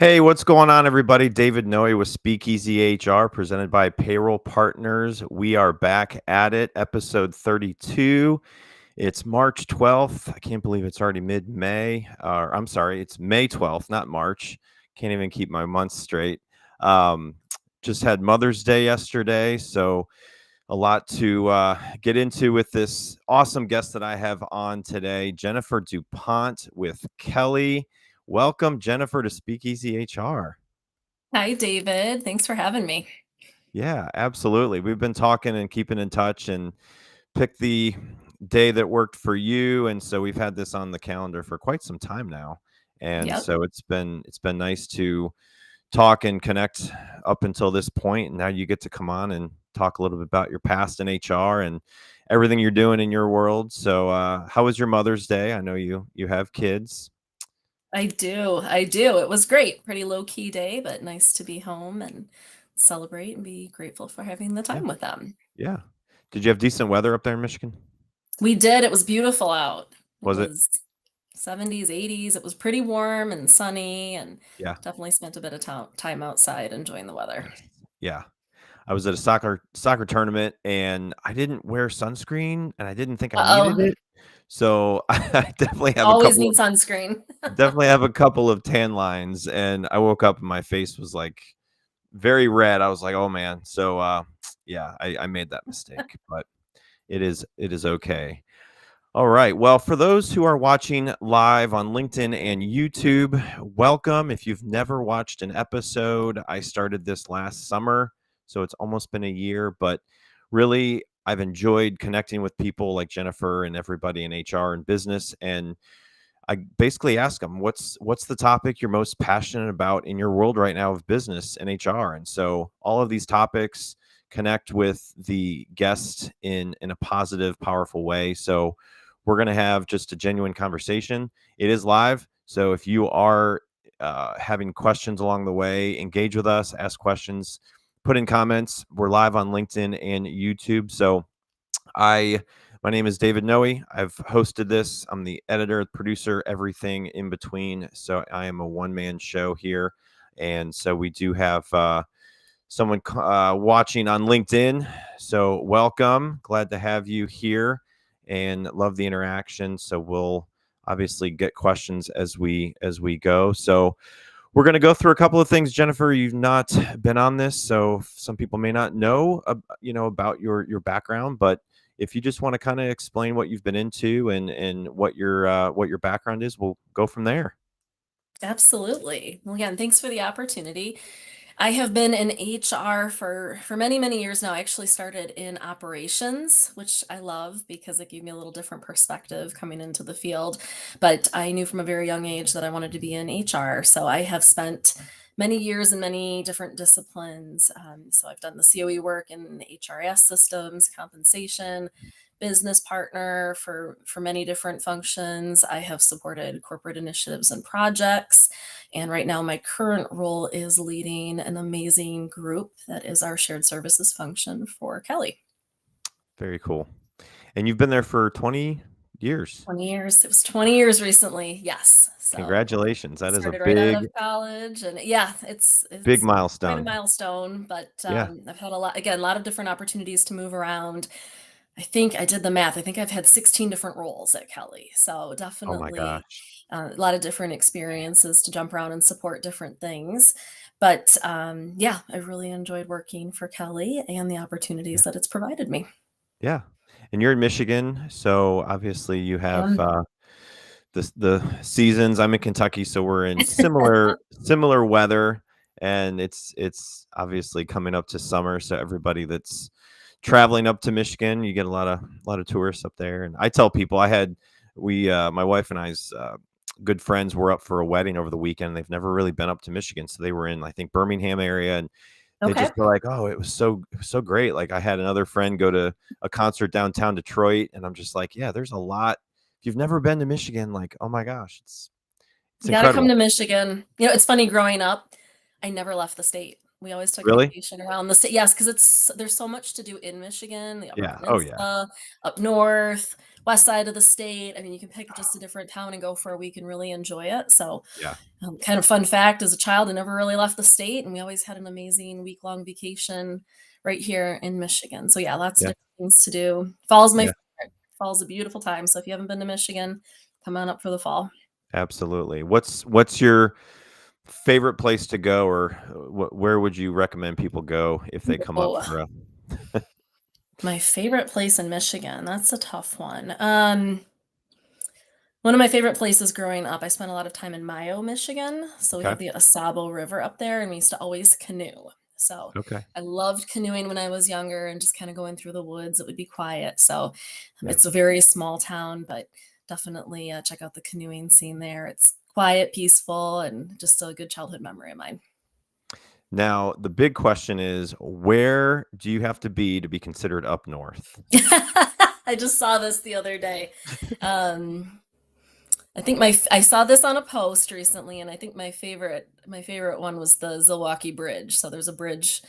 Hey, what's going on, everybody? David Noe with Speakeasy HR, presented by Payroll Partners. We are back at it, episode 32. It's March 12th. I can't believe it's already mid-May. I'm sorry, it's May 12th, not March. Can't even keep my months straight. Um, just had Mother's Day yesterday, so a lot to get into with this awesome guest that I have on today, Jennifer DuPont with Kelly. Welcome, Jennifer, to Speakeasy HR. Hi, David. Thanks for having me. Yeah, absolutely. We've been talking and keeping in touch and picked the day that worked for you. And so we've had this on the calendar for quite some time now. And Yep. so it's been nice to talk and connect up until this point. And now you get to come on and talk a little bit about your past in HR and everything you're doing in your world. So how was your Mother's Day? I know you have kids. I do. I do. It was great. Pretty low key day, but nice to be home and celebrate and be grateful for having the Yeah. time with them. Yeah. Did you have decent weather up there in Michigan? We did. It was beautiful out. It Was it? was 70s, 80s. It was pretty warm and sunny, and Yeah. definitely spent a bit of time outside enjoying the weather. Nice. Yeah. I was at a soccer tournament and I didn't wear sunscreen and I didn't think I needed Uh-oh. it. So I definitely have a Always couple need of sunscreen. tan lines and I woke up and my face was like very red. I was like, oh man. So yeah, I made that mistake, but it is okay. All right. Well, for those who are watching live on LinkedIn and YouTube, welcome. If you've never watched an episode, I started this last summer, so it's almost been a year, but really I've enjoyed connecting with people like Jennifer and everybody in HR and business, and I basically ask them what's the topic you're most passionate about in your world right now of business and HR. And so all of these topics connect with the guest in a positive, powerful way. So we're going to have just a genuine conversation. It is live. So if you are having questions along the way, engage with us, ask questions, put in comments. We're live on LinkedIn and YouTube. So I my name is David Noe. I've hosted this. I'm the editor, producer, everything in between. So I am a one-man show here. And so we do have someone watching on LinkedIn. So welcome. Glad to have you here and love the interaction. So we'll obviously get questions as we go. So we're going to go through a couple of things. Jennifer, you've not been on this, so some people may not know, about your background. But if you just want to kind of explain what you've been into and what your background is, we'll go from there. Absolutely. Well, again, thanks for the opportunity. I have been in HR for many, many years now. I actually started in operations, which I love because it gave me a little different perspective coming into the field. But I knew from a very young age that I wanted to be in HR. So I have spent many years in many different disciplines. So I've done the COE work in HRS systems, compensation, business partner for many different functions. I have supported corporate initiatives and projects. And right now, my current role is leading an amazing group that is our shared services function for Kelly. Very cool. And you've been there for 20 years. 20 years. It was 20 years recently. Yes. So Congratulations. That is a started right out of big, college, and yeah, big it's quite a milestone. milestone. But Yeah. I've had a lot of different opportunities to move around. I think I did the math. I think I've had 16 different roles at Kelly. So Oh my definitely gosh. a lot of different experiences to jump around and support different things. But yeah, I really enjoyed working for Kelly and the Yeah. opportunities that it's provided me. Yeah. And you're in Michigan, so obviously you have Um, the seasons. I'm in Kentucky, so we're in similar weather, and it's obviously coming up to summer. So everybody that's traveling up to Michigan, you get a lot of tourists up there. And I tell people, my wife and I's good friends were up for a wedding over the weekend. They've never really been up to Michigan, so they were in, I think, Birmingham area, and they okay. just were like, "Oh, it was so great." Like I had another friend go to a concert downtown Detroit, and I'm just like, "Yeah, there's a lot. If you've never been to Michigan, like, oh my gosh, it's You got to come incredible." to Michigan. It's funny growing up, I never left the state. We always took Really? vacation around the state. Yes, because there's so much to do in Michigan, the Upper Yeah. Oh yeah. Peninsula, up north. west side of the state. I mean, you can pick just a different town and go for a week and really enjoy it. So, Yeah. kind of fun fact, as a child, I never really left the state, and we always had an amazing week-long vacation right here in Michigan. So yeah, lots of Yeah. different things to do. Fall's my Yeah. favorite. Fall's a beautiful time. So if you haven't been to Michigan, come on up for the fall. Absolutely. What's your favorite place to go, or where would you recommend people go if they come up Oh, for a my favorite place in Michigan. That's a tough one. One of my favorite places growing up, I spent a lot of time in Mayo, Michigan. So we Okay. have the Asabo River up there, and we used to always canoe. So Okay. I loved canoeing when I was younger and just kind of going through the woods. It would be quiet. So Yeah. it's a very small town, but definitely check out the canoeing scene there. It's quiet, peaceful, and just a good childhood memory of mine. Now, the big question is, where do you have to be considered up north? I just saw this the other day. Um, I think I saw this on a post recently, and I think my favorite one was the Zilwaukee Bridge. So there's a bridge,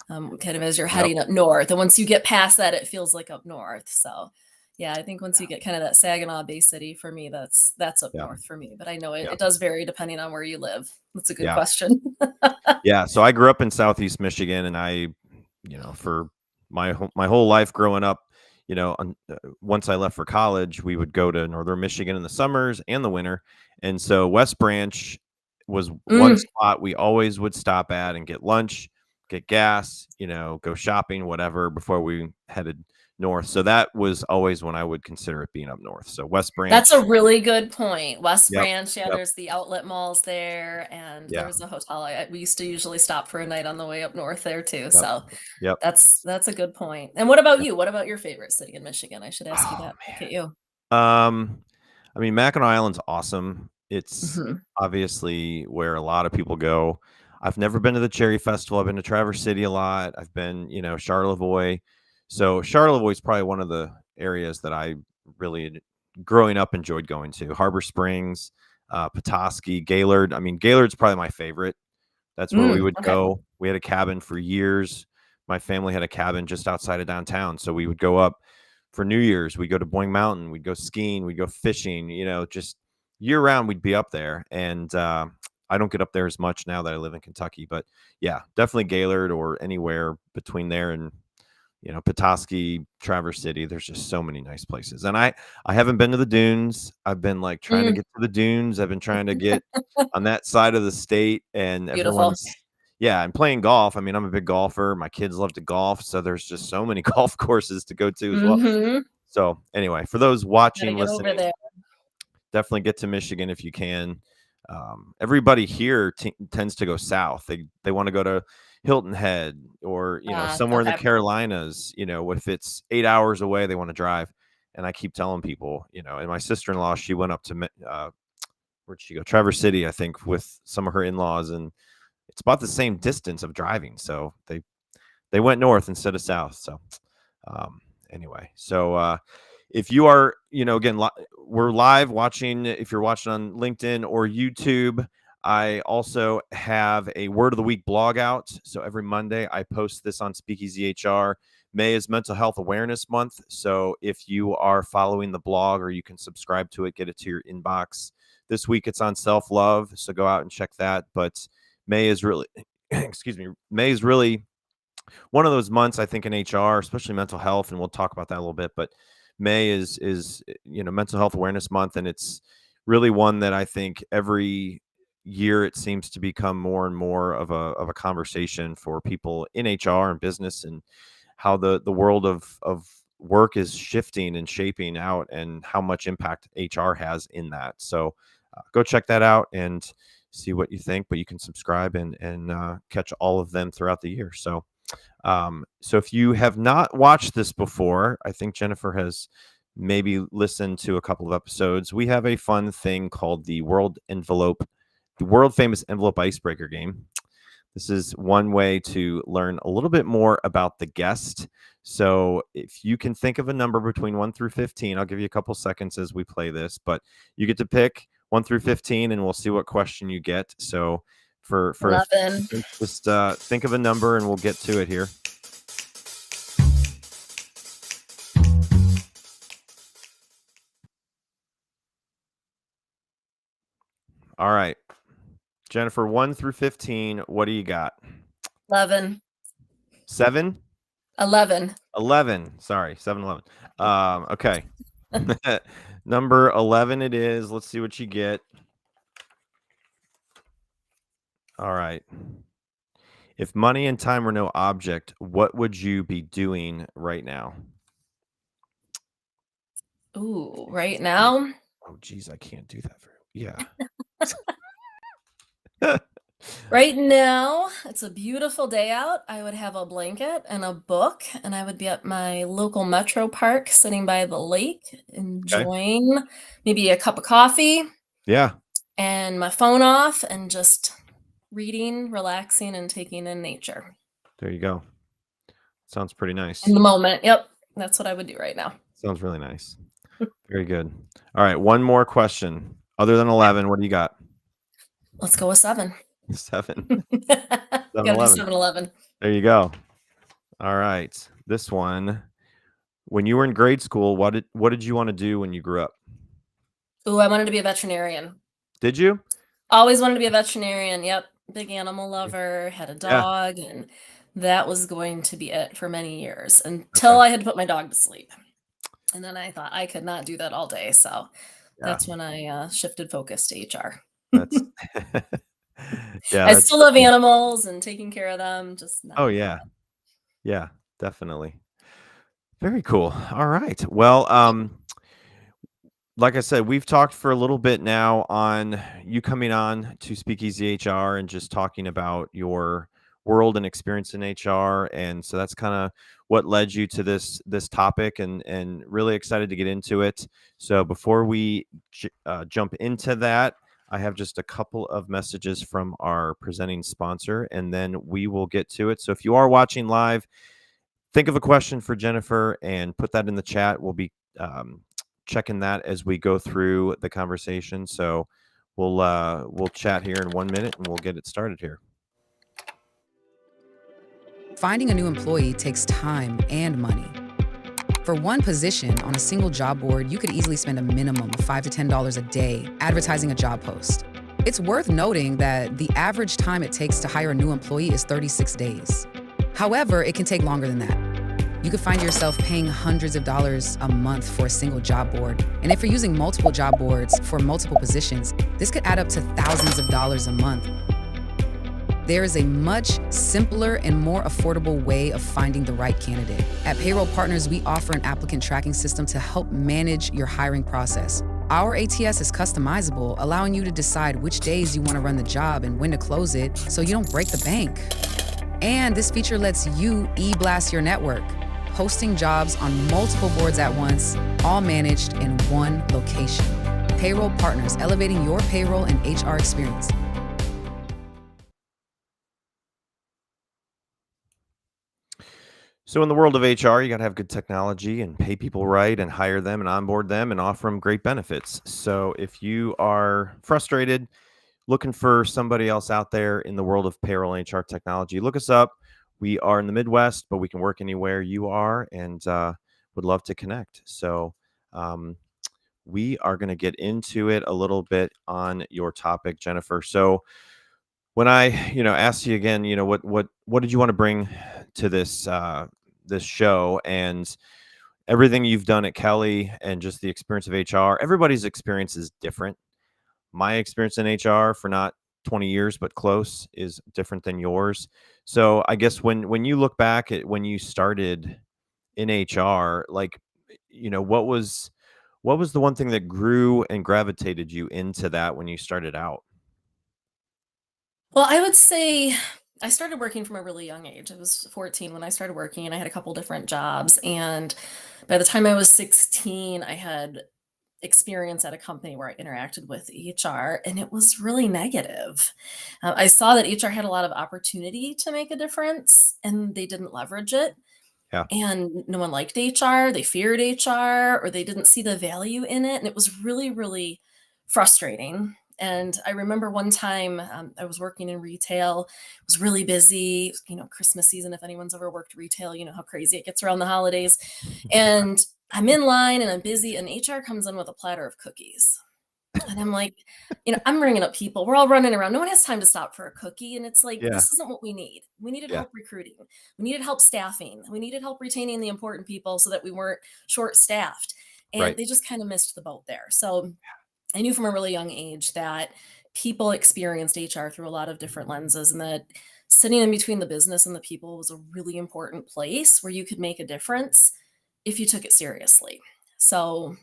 kind of as you're Yep. heading up north, and once you get past that, it feels like up north. So, yeah, I think once Yeah. you get kind of that Saginaw Bay City, for me, that's up Yeah. north for me. But I know it, Yeah. it does vary depending on where you live. That's a good Yeah. question. Yeah. So I grew up in Southeast Michigan, and for my whole life growing up, once I left for college, we would go to Northern Michigan in the summers and the winter, and so West Branch was one Mm, spot we always would stop at and get lunch, get gas, go shopping, whatever, before we headed north. So that was always when I would consider it being up north. So West that's a Branch. really good point. West Yep. Branch, yeah, Yep. there's the outlet malls there, and Yeah. there's a hotel. We used to usually stop for a night on the way up north there too. Yep. So Yep. that's a good point. And what about Yep. you? What about your favorite city in Michigan? I should ask you Oh that. Look at you. I mean, Mackinac Island's awesome. It's Mhm. obviously where a lot of people go. I've never been to the Cherry Festival. I've been to Traverse City a lot. I've been, Charlevoix. So Charlevoix is probably one of the areas that I really, growing up, enjoyed going to. Harbor Springs, Petoskey, Gaylord. I mean, Gaylord's probably my favorite. That's where we would Okay. go. We had a cabin for years. My family had a cabin just outside of downtown, so we would go up for New Year's. We'd go to Boing Mountain. We'd go skiing. We'd go fishing. Just year round, we'd be up there. And I don't get up there as much now that I live in Kentucky, but yeah, definitely Gaylord or anywhere between there and Petoskey, Traverse City. There's just so many nice places. And I haven't been to the dunes. I've been like trying to Mm, get to the dunes. I've been trying to get on that side of the state, and beautiful. everyone's yeah, and playing golf. I mean, I'm a big golfer. My kids love to golf, so there's just so many golf courses to go to as well. Hmm. So anyway, for those Gotta watching, get over listening, there. definitely get to Michigan if you can. Everybody here tends to go south. They want to go to Hilton Head or somewhere in the Okay. Carolinas. If it's 8 hours away, they want to drive. And I keep telling people, and my sister-in-law, she went up to where'd she go? Traverse City, I think, with some of her in-laws, and it's about the same distance of driving. So they went north instead of south. So um, anyway, so if you are, again, we're live watching. If you're watching on LinkedIn or YouTube, I also have a Word of the Week blog out. So every Monday I post this on Speakeasy HR. May is Mental Health Awareness Month. So if you are following the blog, or you can subscribe to it, get it to your inbox. This week it's on self-love. So go out and check that. But May is really, excuse me, May is really one of those months, I think, in HR, especially mental health, and we'll talk about that a little bit. But May is Mental Health Awareness Month, and it's really one that I think every year it seems to become more and more of a conversation for people in HR and business, and how the world of work is shifting and shaping out, and how much impact HR has in that. So go check that out and see what you think. But you can subscribe and catch all of them throughout the year. So if you have not watched this before, I think Jennifer has maybe listened to a couple of episodes. We have a fun thing called the world famous envelope icebreaker game. This is one way to learn a little bit more about the guest. So if you can think of a number between 1 through 15, I'll give you a couple seconds as we play this, but you get to pick 1 through 15, and we'll see what question you get. So for a 11. just think of a number and we'll get to it here. – All right. Jennifer, 1 through 15, what do you got? 11. 7? 11. 11. Sorry, 7-Eleven. Okay. Number 11 it is. Let's see what you get. All right. If money and time were no object, what would you be doing right now? Ooh, right Ooh. now? Oh, geez, I can't do that very yeah. Right now, it's a beautiful day out. I would have a blanket and a book, and I would be at my local metro park sitting by the lake, Okay. enjoying maybe a cup of coffee Yeah, and my phone off and just reading, relaxing, and taking in nature. there you go. Sounds pretty In nice. the moment. Yep. That's what I would do right now. Sounds really nice. Very good. All right, one more question. Other than 11, what do you got? Let's go with 7. 7. Gotta do 7-Eleven. 7-Eleven. There you go. All right. This one. When you were in grade school, what did you want to do when you grew up? Ooh, I wanted to be a veterinarian. Did you? Always wanted to be a veterinarian. Yep. Big animal lover, had a Yeah. dog, and that was going to be it for many years Okay. until I had to put my dog to sleep. And then I thought I could not do that all day. So Yeah. that's when I shifted focus to HR. That's yeah, I that's still love definitely animals and taking care of them, just oh, not doing yeah. that. Yeah, definitely. Very cool. All right. Well, like I said, we've talked for a little bit now on you coming on to Speakeasy HR and just talking about your world and experience in HR, and so that's kind of what led you to this topic, and really excited to get into it. So before we jump into that, I have just a couple of messages from our presenting sponsor, and then we will get to it. So if you are watching live, think of a question for Jennifer and put that in the chat. We'll be checking that as we go through the conversation. So we'll chat here in 1 minute and we'll get it started here. Finding a new employee takes time and money. For one position on a single job board, you could easily spend a minimum of $5 to $10 a day advertising a job post. It's worth noting that the average time it takes to hire a new employee is 36 days. However, it can take longer than that. You could find yourself paying hundreds of dollars a month for a single job board. And if you're using multiple job boards for multiple positions, this could add up to thousands of dollars a month. There is a much simpler and more affordable way of finding the right candidate. At Payroll Partners, we offer an applicant tracking system to help manage your hiring process. Our ATS is customizable, allowing you to decide which days you want to run the job and when to close it so you don't break the bank. And this feature lets you e-blast your network, posting jobs on multiple boards at once, all managed in one location. Payroll Partners, elevating your payroll and HR experience. So in the world of HR, you got to have good technology and pay people right and hire them and onboard them and offer them great benefits. So if you are frustrated, looking for somebody else out there in the world of payroll and HR technology, look us up. We are in the Midwest, but we can work anywhere you are, and would love to connect. So um, we are going to get into it a little bit on your topic, Jennifer. So when I, asked you again, what did you want to bring to this show, and everything you've done at Kelly and just the experience of HR, everybody's experience is different. My experience in HR for not 20 years but close is different than yours. So I guess when you look back at when you started in HR, like, what was the one thing that grew and gravitated you into that when you started out? Well, I would say I started working from a really young age. I was 14 when I started working, and I had a couple different jobs. And by the time I was 16, I had experience at a company where I interacted with HR, and it was really negative. I saw that HR had a lot of opportunity to make a difference, and they didn't leverage it. Yeah. And no one liked HR, they feared HR, or they didn't see the value in it, and it was really, really frustrating. And I remember one time, I was working in retail, it was really busy, Christmas season. If anyone's ever worked retail, you know how crazy it gets around the holidays. And I'm in line and I'm busy, and HR comes in with a platter of cookies. And I'm like, I'm bringing up people. We're all running around. No one has time to stop for a cookie. And it's like, Yeah. this isn't what we need. We needed Yeah. help recruiting. We needed help staffing. We needed help retaining the important people so that we weren't short staffed. And Right. they just kind of missed the boat there. So I knew from a really young age that people experienced HR through a lot of different lenses, and that sitting in between the business and the people was a really important place where you could make a difference if you took it seriously. So,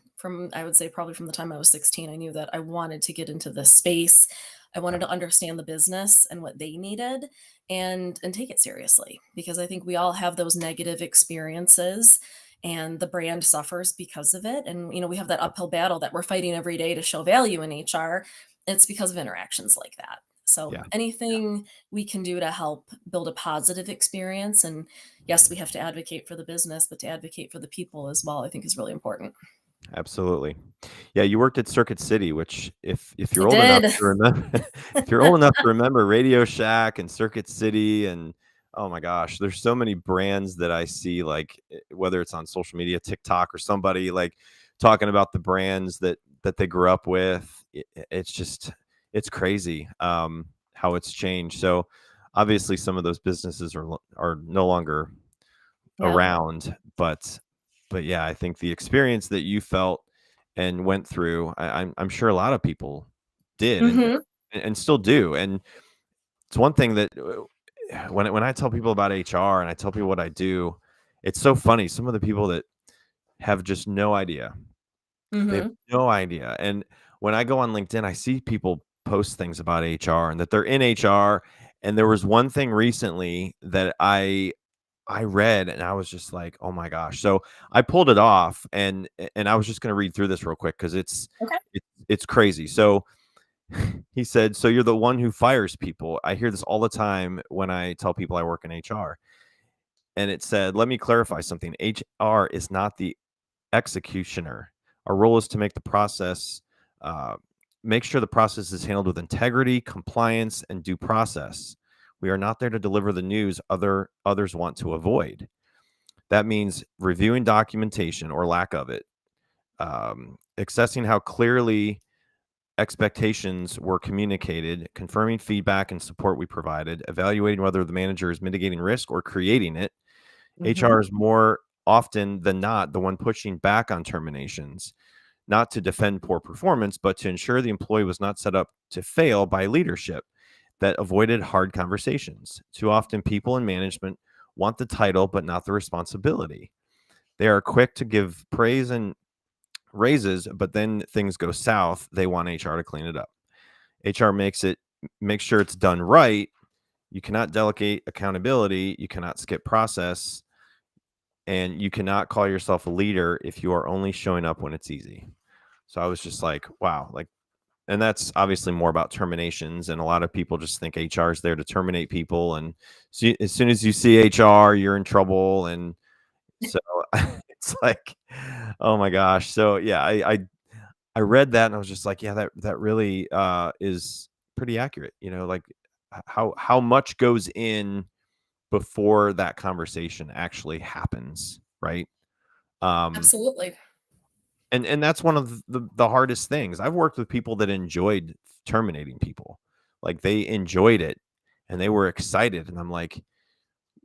I would say probably from the time I was 16, I knew that I wanted to get into this space. I Yeah. wanted to understand the business and what they needed and take it seriously, because I think we all have those negative experiences and the brand suffers because of it. And we have that uphill battle that we're fighting every day to show value in HR. It's because of interactions like that. So Yeah. anything we can do to help build a positive experience, and yes, we have to advocate for the business, but to advocate for the people as well, I think is really important. Absolutely. Yeah, you worked at Circuit City, which if I you're old enough did. to remember if you're old enough to remember Radio Shack and Circuit City and oh my gosh, there's so many brands that I see like whether it's on social media, TikTok or somebody like talking about the brands that they grew up with. It's just it's crazy how it's changed. So obviously some of those businesses are no longer Yeah. around, but yeah, I think the experience that you felt and went through, I'm sure a lot of people did Hmm. and still do. And it's one thing that when I tell people about HR and I tell people what I do, it's so funny. Some of the people that have just no idea. They have Hmm. no idea. And when I go on LinkedIn, I see people post things about HR and that they're in HR. And there was one thing recently that I read and I was just like, "Oh my gosh." So I pulled it off and I was just gonna read through this real quick because Okay. it's crazy. So he said, "So you're the one who fires people." I hear this all the time when I tell people I work in HR. And it said, "Let me clarify something. HR is not the executioner. Our role is to uh, make sure the process is handled with integrity, compliance, and due process. We are not there to deliver the news others want to avoid." That means reviewing documentation or lack of it, assessing how clearly expectations were communicated, confirming feedback and support we provided, evaluating whether the manager is mitigating risk or creating it. Hmm. HR is more often than not the one pushing back on terminations, not to defend poor performance, but to ensure the employee was not set up to fail by leadership that avoided hard conversations. Too often, people in management want the title, but not the responsibility. They are quick to give praise and raises, but then things go south. They want HR to clean it up. HR makes sure it's done right. You cannot delegate accountability. You cannot skip process, and you cannot call yourself a leader if you are only showing up when it's easy. So I was just like, wow, like, and that's obviously more about terminations. And a lot of people just think HR is there to terminate people. And so as soon as you see HR, you're in trouble. And so it's like, oh my gosh. So yeah, I read that and I was just like, yeah, that really is pretty accurate. Like how much goes in before that conversation actually happens, right? Um, Absolutely. and that's one of the hardest things. I've worked with people that enjoyed terminating people, like they enjoyed it and they were excited, and I'm like,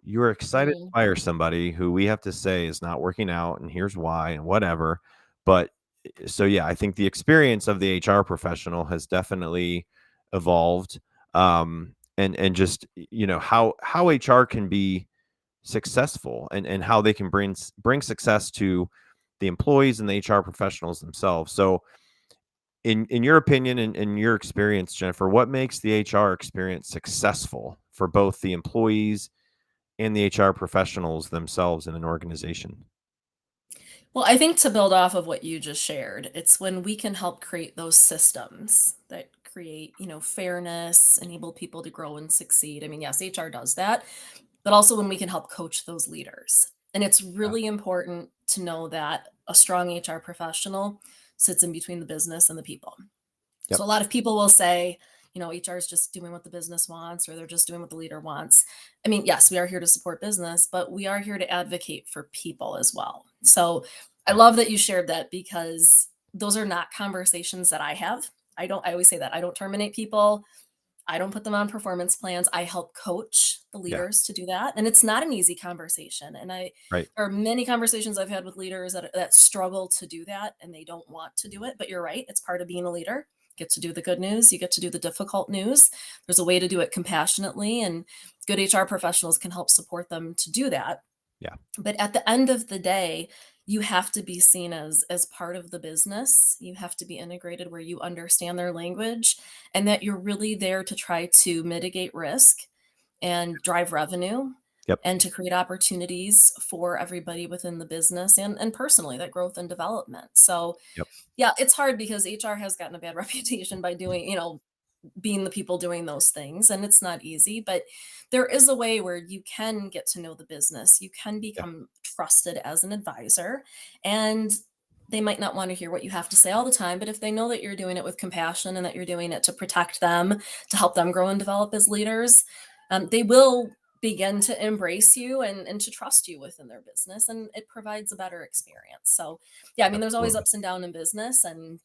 you're excited to Mm. fire somebody who we have to say is not working out and here's why and whatever. But so yeah, I think the experience of the HR professional has definitely evolved. And just how HR can be successful and how they can bring success to the employees and the HR professionals themselves. So in your opinion and in your experience, Jennifer, what makes the HR experience successful for both the employees and the HR professionals themselves in an organization? Well, I think to build off of what you just shared, it's when we can help create those systems that create, fairness, enable people to grow and succeed. I mean, yes, HR does that, but also when we can help coach those leaders. And it's Yeah. really important to know that a strong HR professional sits in between the business and the people. Yep. So a lot of people will say, HR is just doing what the business wants, or they're just doing what the leader wants. I mean, yes, we are here to support business, but we are here to advocate for people as well. So I Yeah. love that you shared that, because those are not conversations that I have. I always say that I don't terminate people. I don't put them on performance plans. I help coach the Yeah. leaders to do that. And it's not an easy conversation. And Right. there are many conversations I've had with leaders that struggle to do that and they don't want to do it. But you're right. It's part of being a leader. You get to do the good news. You get to do the difficult news. There's a way to do it compassionately, and good HR professionals can help support them to do that. Yeah. But at the end of the day, you have to be seen as part of the business. You have to be integrated where you understand their language and that you're really there to try to mitigate risk and drive revenue Yep. and to create opportunities for everybody within the business and personally, that growth and development. So Yep. yeah, it's hard because HR has gotten a bad reputation by doing, being the people doing those things, and it's not easy, but there is a way where you can get to know the business. You can Yeah. become trusted as an advisor, and they might not want to hear what you have to say all the time, but if they know that you're doing it with compassion and that you're doing it to protect them, to help them grow and develop as leaders, they will begin to embrace you and to trust you within their business, and it provides a better experience. So yeah, I mean, there's always Absolutely. ups and downs in business, and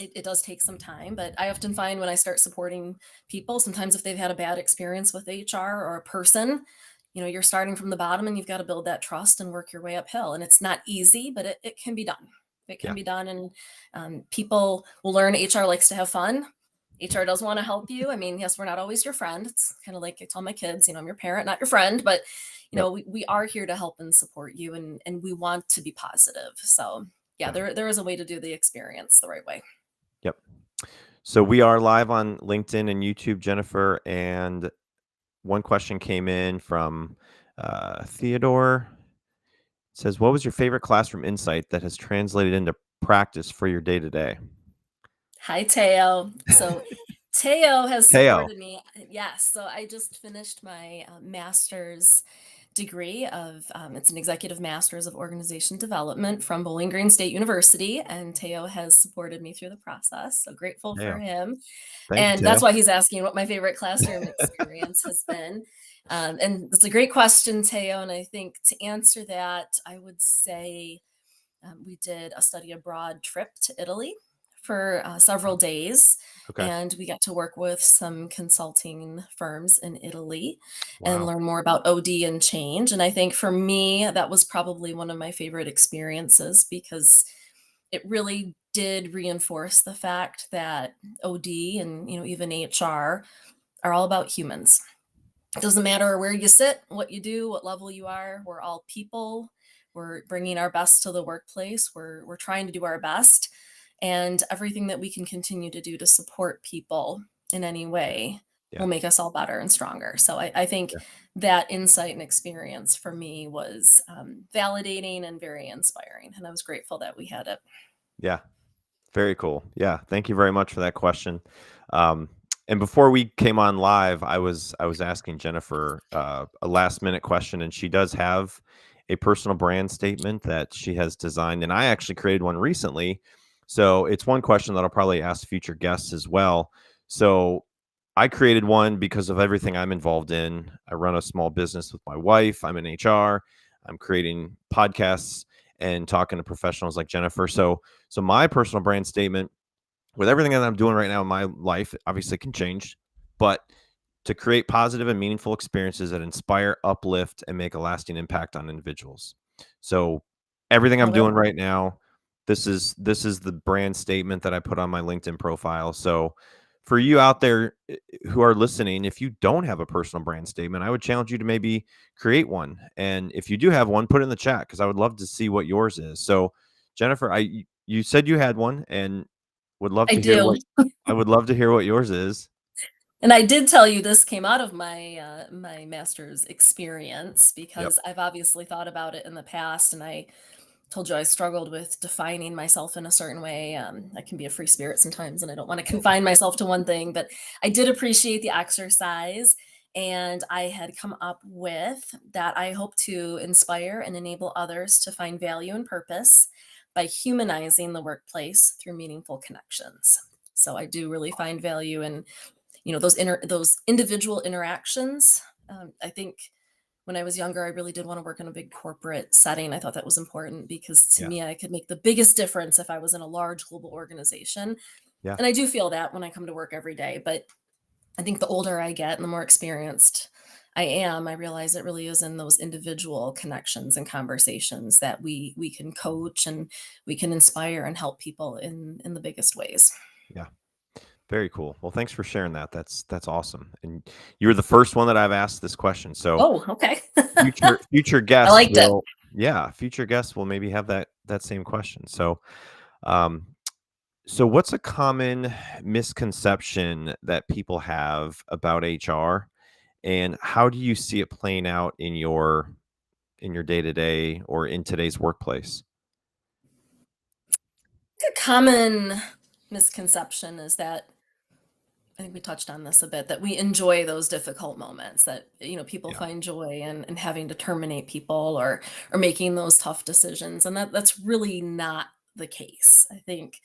it does take some time, but I often find when I start supporting people, sometimes if they've had a bad experience with HR or a person, you're starting from the bottom and you've got to build that trust and work your way uphill. And it's not easy, but it can be done. It can Yeah. be done. And people will learn HR likes to have fun. HR does want to help you. I mean, yes, we're not always your friend. It's kind of like I tell my kids, I'm your parent, not your friend, but Yep. we are here to help and support you, and we want to be positive. So yeah, Yeah. there is a way to do the experience the right way. Yep. So we are live on LinkedIn and YouTube, Jennifer, and one question came in from Theodore. It says, "What was your favorite classroom insight that has translated into practice for your day to day?" Hi, Teo. So Teo has Teo. supported me. Yes. So I just finished my master's degree of, it's an executive master's of organization development from Bowling Green State University. And Teo has supported me through the process. So grateful for Teo. him. Thank you, And that's Teo. why he's asking what my favorite classroom experience has been. And it's a great question, Teo. And I think to answer that, I would say we did a study abroad trip to Italy for several days, Okay. and we got to work with some consulting firms in Italy and Wow. learn more about OD and change. And I think for me, that was probably one of my favorite experiences because it really did reinforce the fact that OD and even HR are all about humans. It doesn't matter where you sit, what you do, what level you are. We're all people. We're bringing our best to the workplace. We're trying to do our best, and everything that we can continue to do to support people in any way Yeah. will make us all better and stronger. So I think Yeah. that insight and experience for me was validating and very inspiring, and I was grateful that we had it. Yeah. Very cool. Yeah. Thank you very much for that question. Um, and before we came on live, I was asking Jennifer a last minute question, and she does have a personal brand statement that she has designed, and I actually created one recently. So it's one question that I'll probably ask future guests as well. So I created one because of everything I'm involved in. I run a small business with my wife. I'm in HR. I'm creating podcasts and talking to professionals like Jennifer. So my personal brand statement, with everything that I'm doing right now in my life, obviously can change, but to create positive and meaningful experiences that inspire, uplift, and make a lasting impact on individuals. So everything I'm Love it. doing right now, this is the brand statement that I put on my LinkedIn profile. So for you out there who are listening, if you don't have a personal brand statement, I would challenge you to maybe create one. And if you do have one, put it in the chat because I would love to see what yours is. So Jennifer, you said you had one and would love I to hear do. what I would love to hear what yours is. And I did tell you this came out of my master's experience Yep. because I've obviously thought about it in the past, and I told you I struggled with defining myself in a certain way. I can be a free spirit sometimes, and I don't want to confine myself to one thing, but I did appreciate the exercise. And I had come up with that I hope to inspire and enable others to find value and purpose by humanizing the workplace through meaningful connections. So I do really find value in those individual interactions. I think when I was younger, I really did want to work in a big corporate setting. I thought that was important because to Yeah. me, I could make the biggest difference if I was in a large global organization. Yeah. And I do feel that when I come to work every day, but I think the older I get and the more experienced I am, I realize it really is in those individual connections and conversations that we can coach and we can inspire and help people in the biggest ways. Yeah. Very cool. Well, thanks for sharing that. That's awesome. And you're the first one that I've asked this question. So Oh, okay. future I guests liked it. will, yeah, future guests will maybe have that same question. Um, so what's a common misconception that people have about HR, and how do you see it playing out in your day to day or in today's workplace? A common misconception is that I think we touched on this a bit, that we enjoy those difficult moments, that, people Yeah. find joy in having to terminate people or making those tough decisions. And that's really not the case. I think,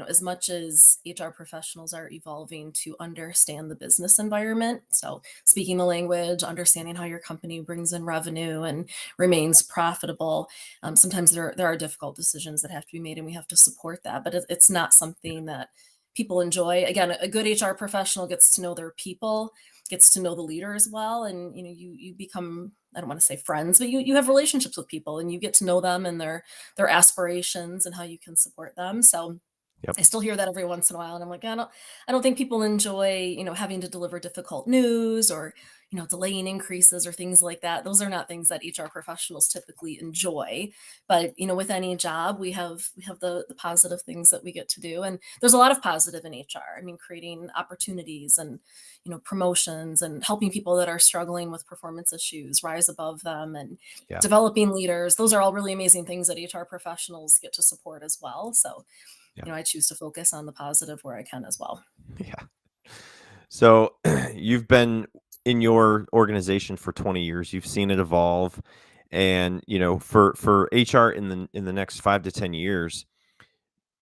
as much as HR professionals are evolving to understand the business environment, so speaking the language, understanding how your company brings in revenue and remains profitable, sometimes there are difficult decisions that have to be made and we have to support that. But it's not something that people enjoy. Again, a good HR professional gets to know their people, gets to know the leader as well, and you become, I don't want to say friends, but you have relationships with people and you get to know them and their aspirations and how you can support them. So Yep. I still hear that every once in a while, and I'm like, I don't think people enjoy, having to deliver difficult news or, delaying increases or things like that. Those are not things that HR professionals typically enjoy. But with any job, we have the positive things that we get to do, and there's a lot of positive in HR. I mean, creating opportunities and promotions and helping people that are struggling with performance issues rise above them and Yeah. developing leaders. Those are all really amazing things that HR professionals get to support as well. So Yeah. I choose to focus on the positive where I can as well. Yeah. So you've been in your organization for 20 years. You've seen it evolve, and for HR in the next 5 to 10 years,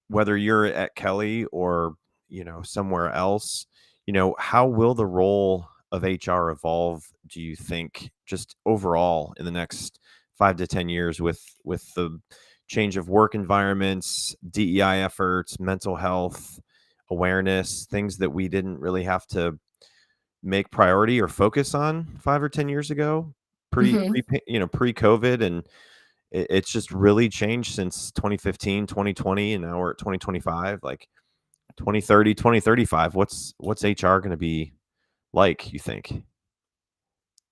whether you're at Kelly or somewhere else, how will the role of HR evolve? Do you think just overall in the next 5 to 10 years with the change of work environments, DEI efforts, mental health awareness, things that we didn't really have to make priority or focus on 5 or 10 years ago, Mhm. pre COVID, and it's just really changed since 2015, 2020, and now we're at 2025. Like 2030, 2035, what's HR going to be like, you think?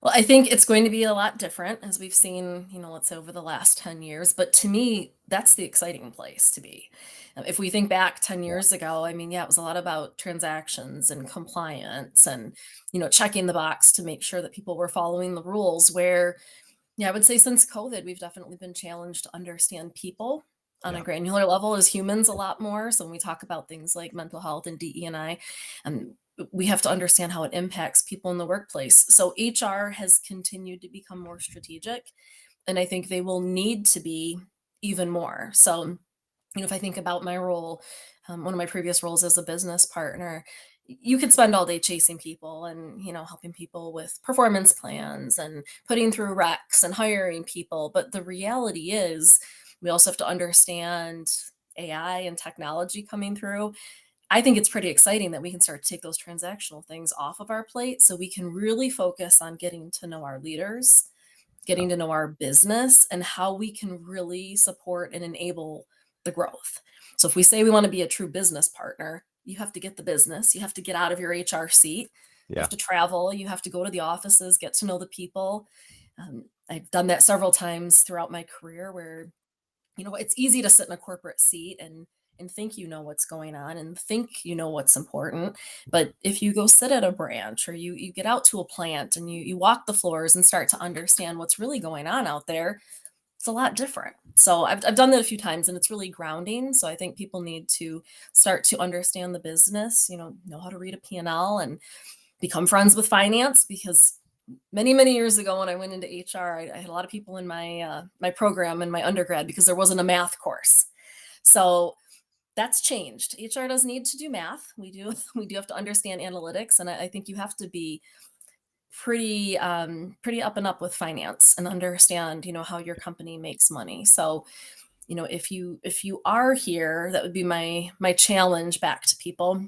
Well, I think it's going to be a lot different as we've seen, let's say over the last 10 years. But to me, that's the exciting place to be. If we think back 10 Yeah. years ago, I mean, yeah, it was a lot about transactions and compliance and, checking the box to make sure that people were following the rules. Where, yeah, I would say since COVID, we've definitely been challenged to understand people on a Yeah. granular level as humans a lot more. So when we talk about things like mental health and DE&I, we have to understand how it impacts people in the workplace. So HR has continued to become more strategic, and I think they will need to be even more. So, if I think about my role, one of my previous roles as a business partner, you could spend all day chasing people and helping people with performance plans and putting through recs and hiring people. But the reality is, we also have to understand AI and technology coming through. I think it's pretty exciting that we can start to take those transactional things off of our plate so we can really focus on getting to know our leaders, Yeah. getting to know our business, and how we can really support and enable the growth. So if we say we want to be a true business partner, you have to get the business, you have to get out of your HR seat, you have Yeah. to travel, you have to go to the offices, get to know the people. I've done that several times throughout my career where it's easy to sit in a corporate seat and think you know what's going on and think you know what's important. But if you go sit at a branch or you get out to a plant and you walk the floors and start to understand what's really going on out there, it's a lot different. So I've done that a few times and it's really grounding. So I think people need to start to understand the business, know how to read a P&L and become friends with finance, because many years ago when I went into HR, I had a lot of people in my program in my undergrad because there wasn't a math course. So that's changed. HR does need to do math. We do we do have to understand analytics, and I think you have to be pretty up and up with finance and understand how your company makes money. So if you are here, that would be my challenge back to people.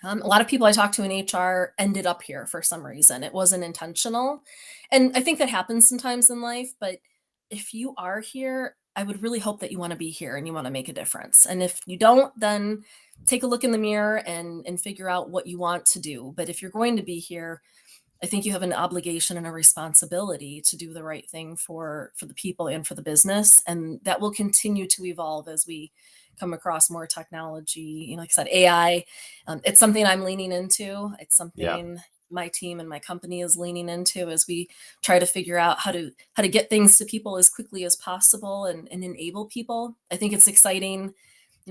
A lot of people I talked to in HR ended up here for some reason. It wasn't intentional. And I think that happens sometimes in life, but if you are here, I would really hope that you want to be here and you want to make a difference. And if you don't, then take a look in the mirror and figure out what you want to do. But if you're going to be here, I think you have an obligation and a responsibility to do the right thing for the people and for the business, and that will continue to evolve as we come across more technology. Like I said, AI. It's something I'm leaning into. It's Yeah. something my team and my company is leaning into as we try to figure out how to get things to people as quickly as possible and enable people. I think it's exciting.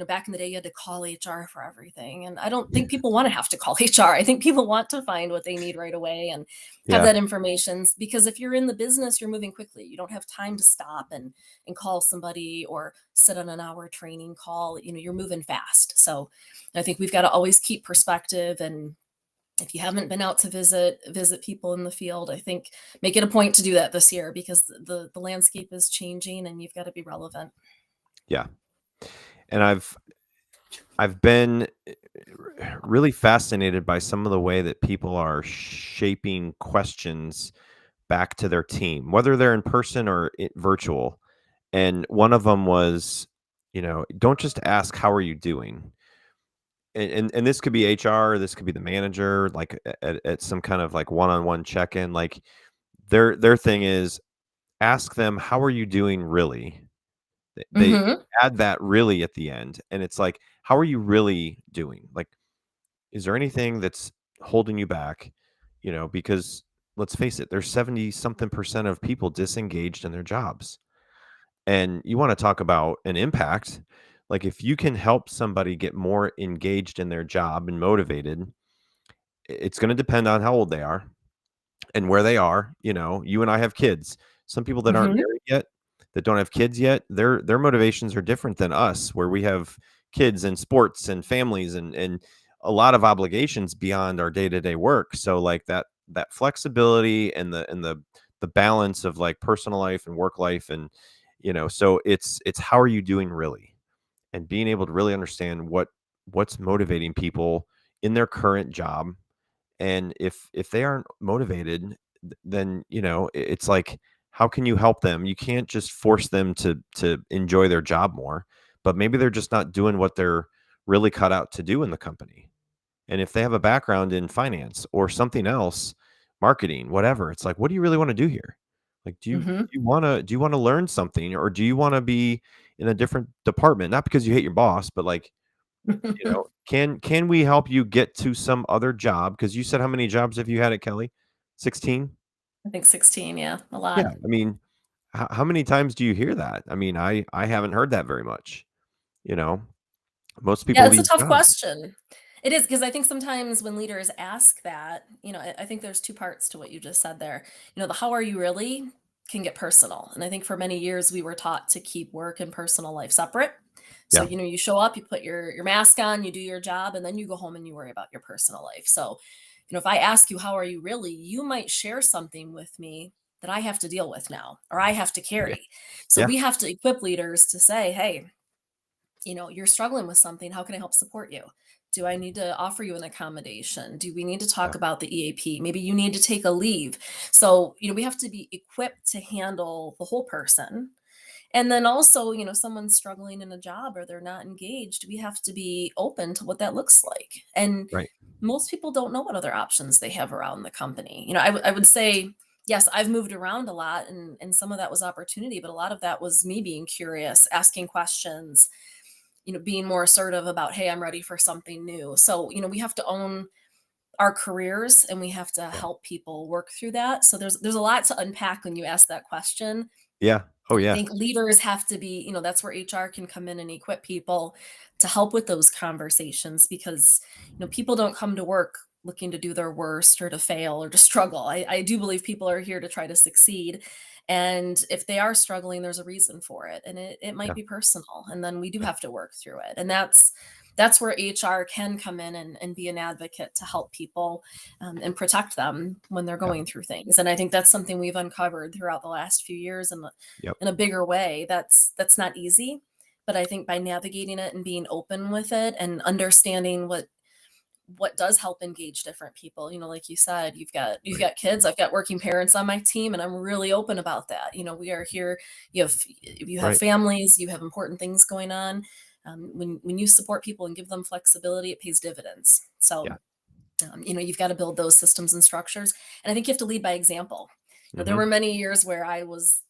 Back in the day, you had to call HR for everything. And I don't think people want to have to call HR. I think people want to find what they need right away and have Yeah. that information. Because if you're in the business, you're moving quickly. You don't have time to stop and call somebody or sit on an hour training call. You're moving fast. So I think we've got to always keep perspective. And if you haven't been out to visit people in the field, I think make it a point to do that this year, because the landscape is changing and you've got to be relevant. Yeah. And I've been really fascinated by some of the way that people are shaping questions back to their team, whether they're in person or virtual. And one of them was, don't just ask, how are you doing? And this could be HR, this could be the manager, like at some kind of like one-on-one check-in. Like their thing is, ask them, how are you doing really? They Hmm. add that really at the end, and it's like, how are you really doing? Like, is there anything that's holding you back? Because let's face it, there's 70 something percent of people disengaged in their jobs. And you want to talk about an impact. Like, if you can help somebody get more engaged in their job and motivated, it's going to depend on how old they are and where they are. You and I have kids. Some people that aren't Hmm. married yet, that don't have kids yet, their motivations are different than us, where we have kids and sports and families and a lot of obligations beyond our day-to-day work. So like that flexibility and the balance of like personal life and work life, and so it's how are you doing really, and being able to really understand what's motivating people in their current job. And if they aren't motivated, then it's like, how can you help them? You can't just force them to enjoy their job more, but maybe they're just not doing what they're really cut out to do in the company. And if they have a background in finance or something else, marketing, whatever, it's like, what do you really want to do here? Like, Hmm. do you want to learn something, or do you want to be in a different department? Not because you hate your boss, but like, can we help you get to some other job? Because you said, how many jobs have you had at Kelly? 16? I think 16. Yeah, a Yeah. lot. I mean, how many times do you hear that? I mean, I haven't heard that very much. You know, most Yeah, people it's a leave tough jobs. question. It is, because I think sometimes when leaders ask that, I think there's two parts to what you just said there. The how are you really can get personal. And I think for many years we were taught to keep work and personal life separate. So, Yeah. you show up, you put your mask on, you do your job, and then you go home and you worry about your personal life. So, if I ask you, how are you really, you might share something with me that I have to deal with now or I have to Yeah. carry. So Yeah. we have to equip leaders to say, hey, you're struggling with something. How can I help support you? Do I need to offer you an accommodation? Do we need to Yeah. talk about the EAP? Maybe you need to take a leave. So, we have to be equipped to handle the whole person. And then also, someone's struggling in a job or they're not engaged. We have to be open to what that looks like. And Right. most people don't know what other options they have around the company. I would say, yes, I've moved around a lot, and some of that was opportunity, but a lot of that was me being curious, asking questions, being more assertive about, hey, I'm ready for something new. So, we have to own our careers and we have to Yeah. help people work through that. So there's a lot to unpack when you ask that question. Yeah. Oh, And I yeah. think leaders have to be, that's where HR can come in and equip people to help with those conversations, because, people don't come to work looking to do their worst or to fail or to struggle. I do believe people are here to try to succeed. And if they are struggling, there's a reason for it. And it might Yeah. be personal. And then we do Yeah. have to work through it. And that's where HR can come in and be an advocate to help people, and protect them when they're Yeah. going through things. And I think that's something we've uncovered throughout the last few years in Yep. a bigger way. That's not easy. but I think by navigating it and being open with it and understanding what does help engage different people, like you said, Right. you've got kids, I've got working parents on my team, and I'm really open about that. We are here. You have Right. families, you have important things going on. When you support people and give them flexibility, it pays dividends. So Yeah. you've got to build those systems and structures, and I think you have to lead by example. There Mhm. were many years where I was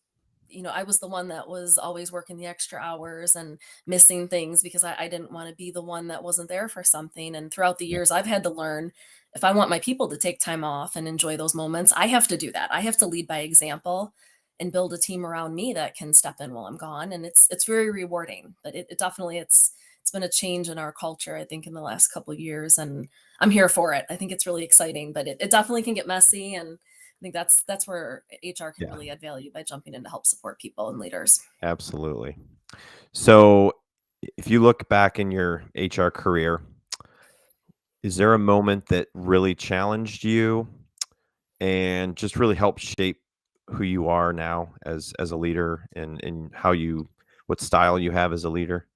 the one that was always working the extra hours and missing things because I didn't want to be the one that wasn't there for something. And throughout the Yeah. years, I've had to learn, if I want my people to take time off and enjoy those moments, I have to do that. I have to lead by example and build a team around me that can step in while I'm gone. And it's very rewarding. But it definitely it's been a change in our culture, I think, in the last couple of years. And I'm here for it. I think it's really exciting, but it definitely can get messy. And I think that's where HR can Yeah. really add value by jumping in to help support people and leaders. Absolutely. So, if you look back in your HR career, is there a moment that really challenged you and just really helped shape who you are now as a leader and how you what style you have as a leader?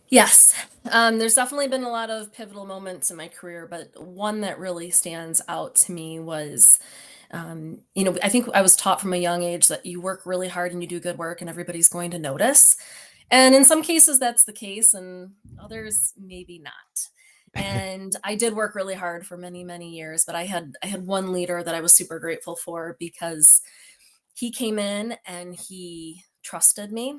Yes, there's definitely been a lot of pivotal moments in my career, but one that really stands out to me was, I think I was taught from a young age that you work really hard and you do good work and everybody's going to notice. And in some cases, that's the case, and others, maybe not. And I did work really hard for many, many years, but I had one leader that I was super grateful for because he came in and he trusted me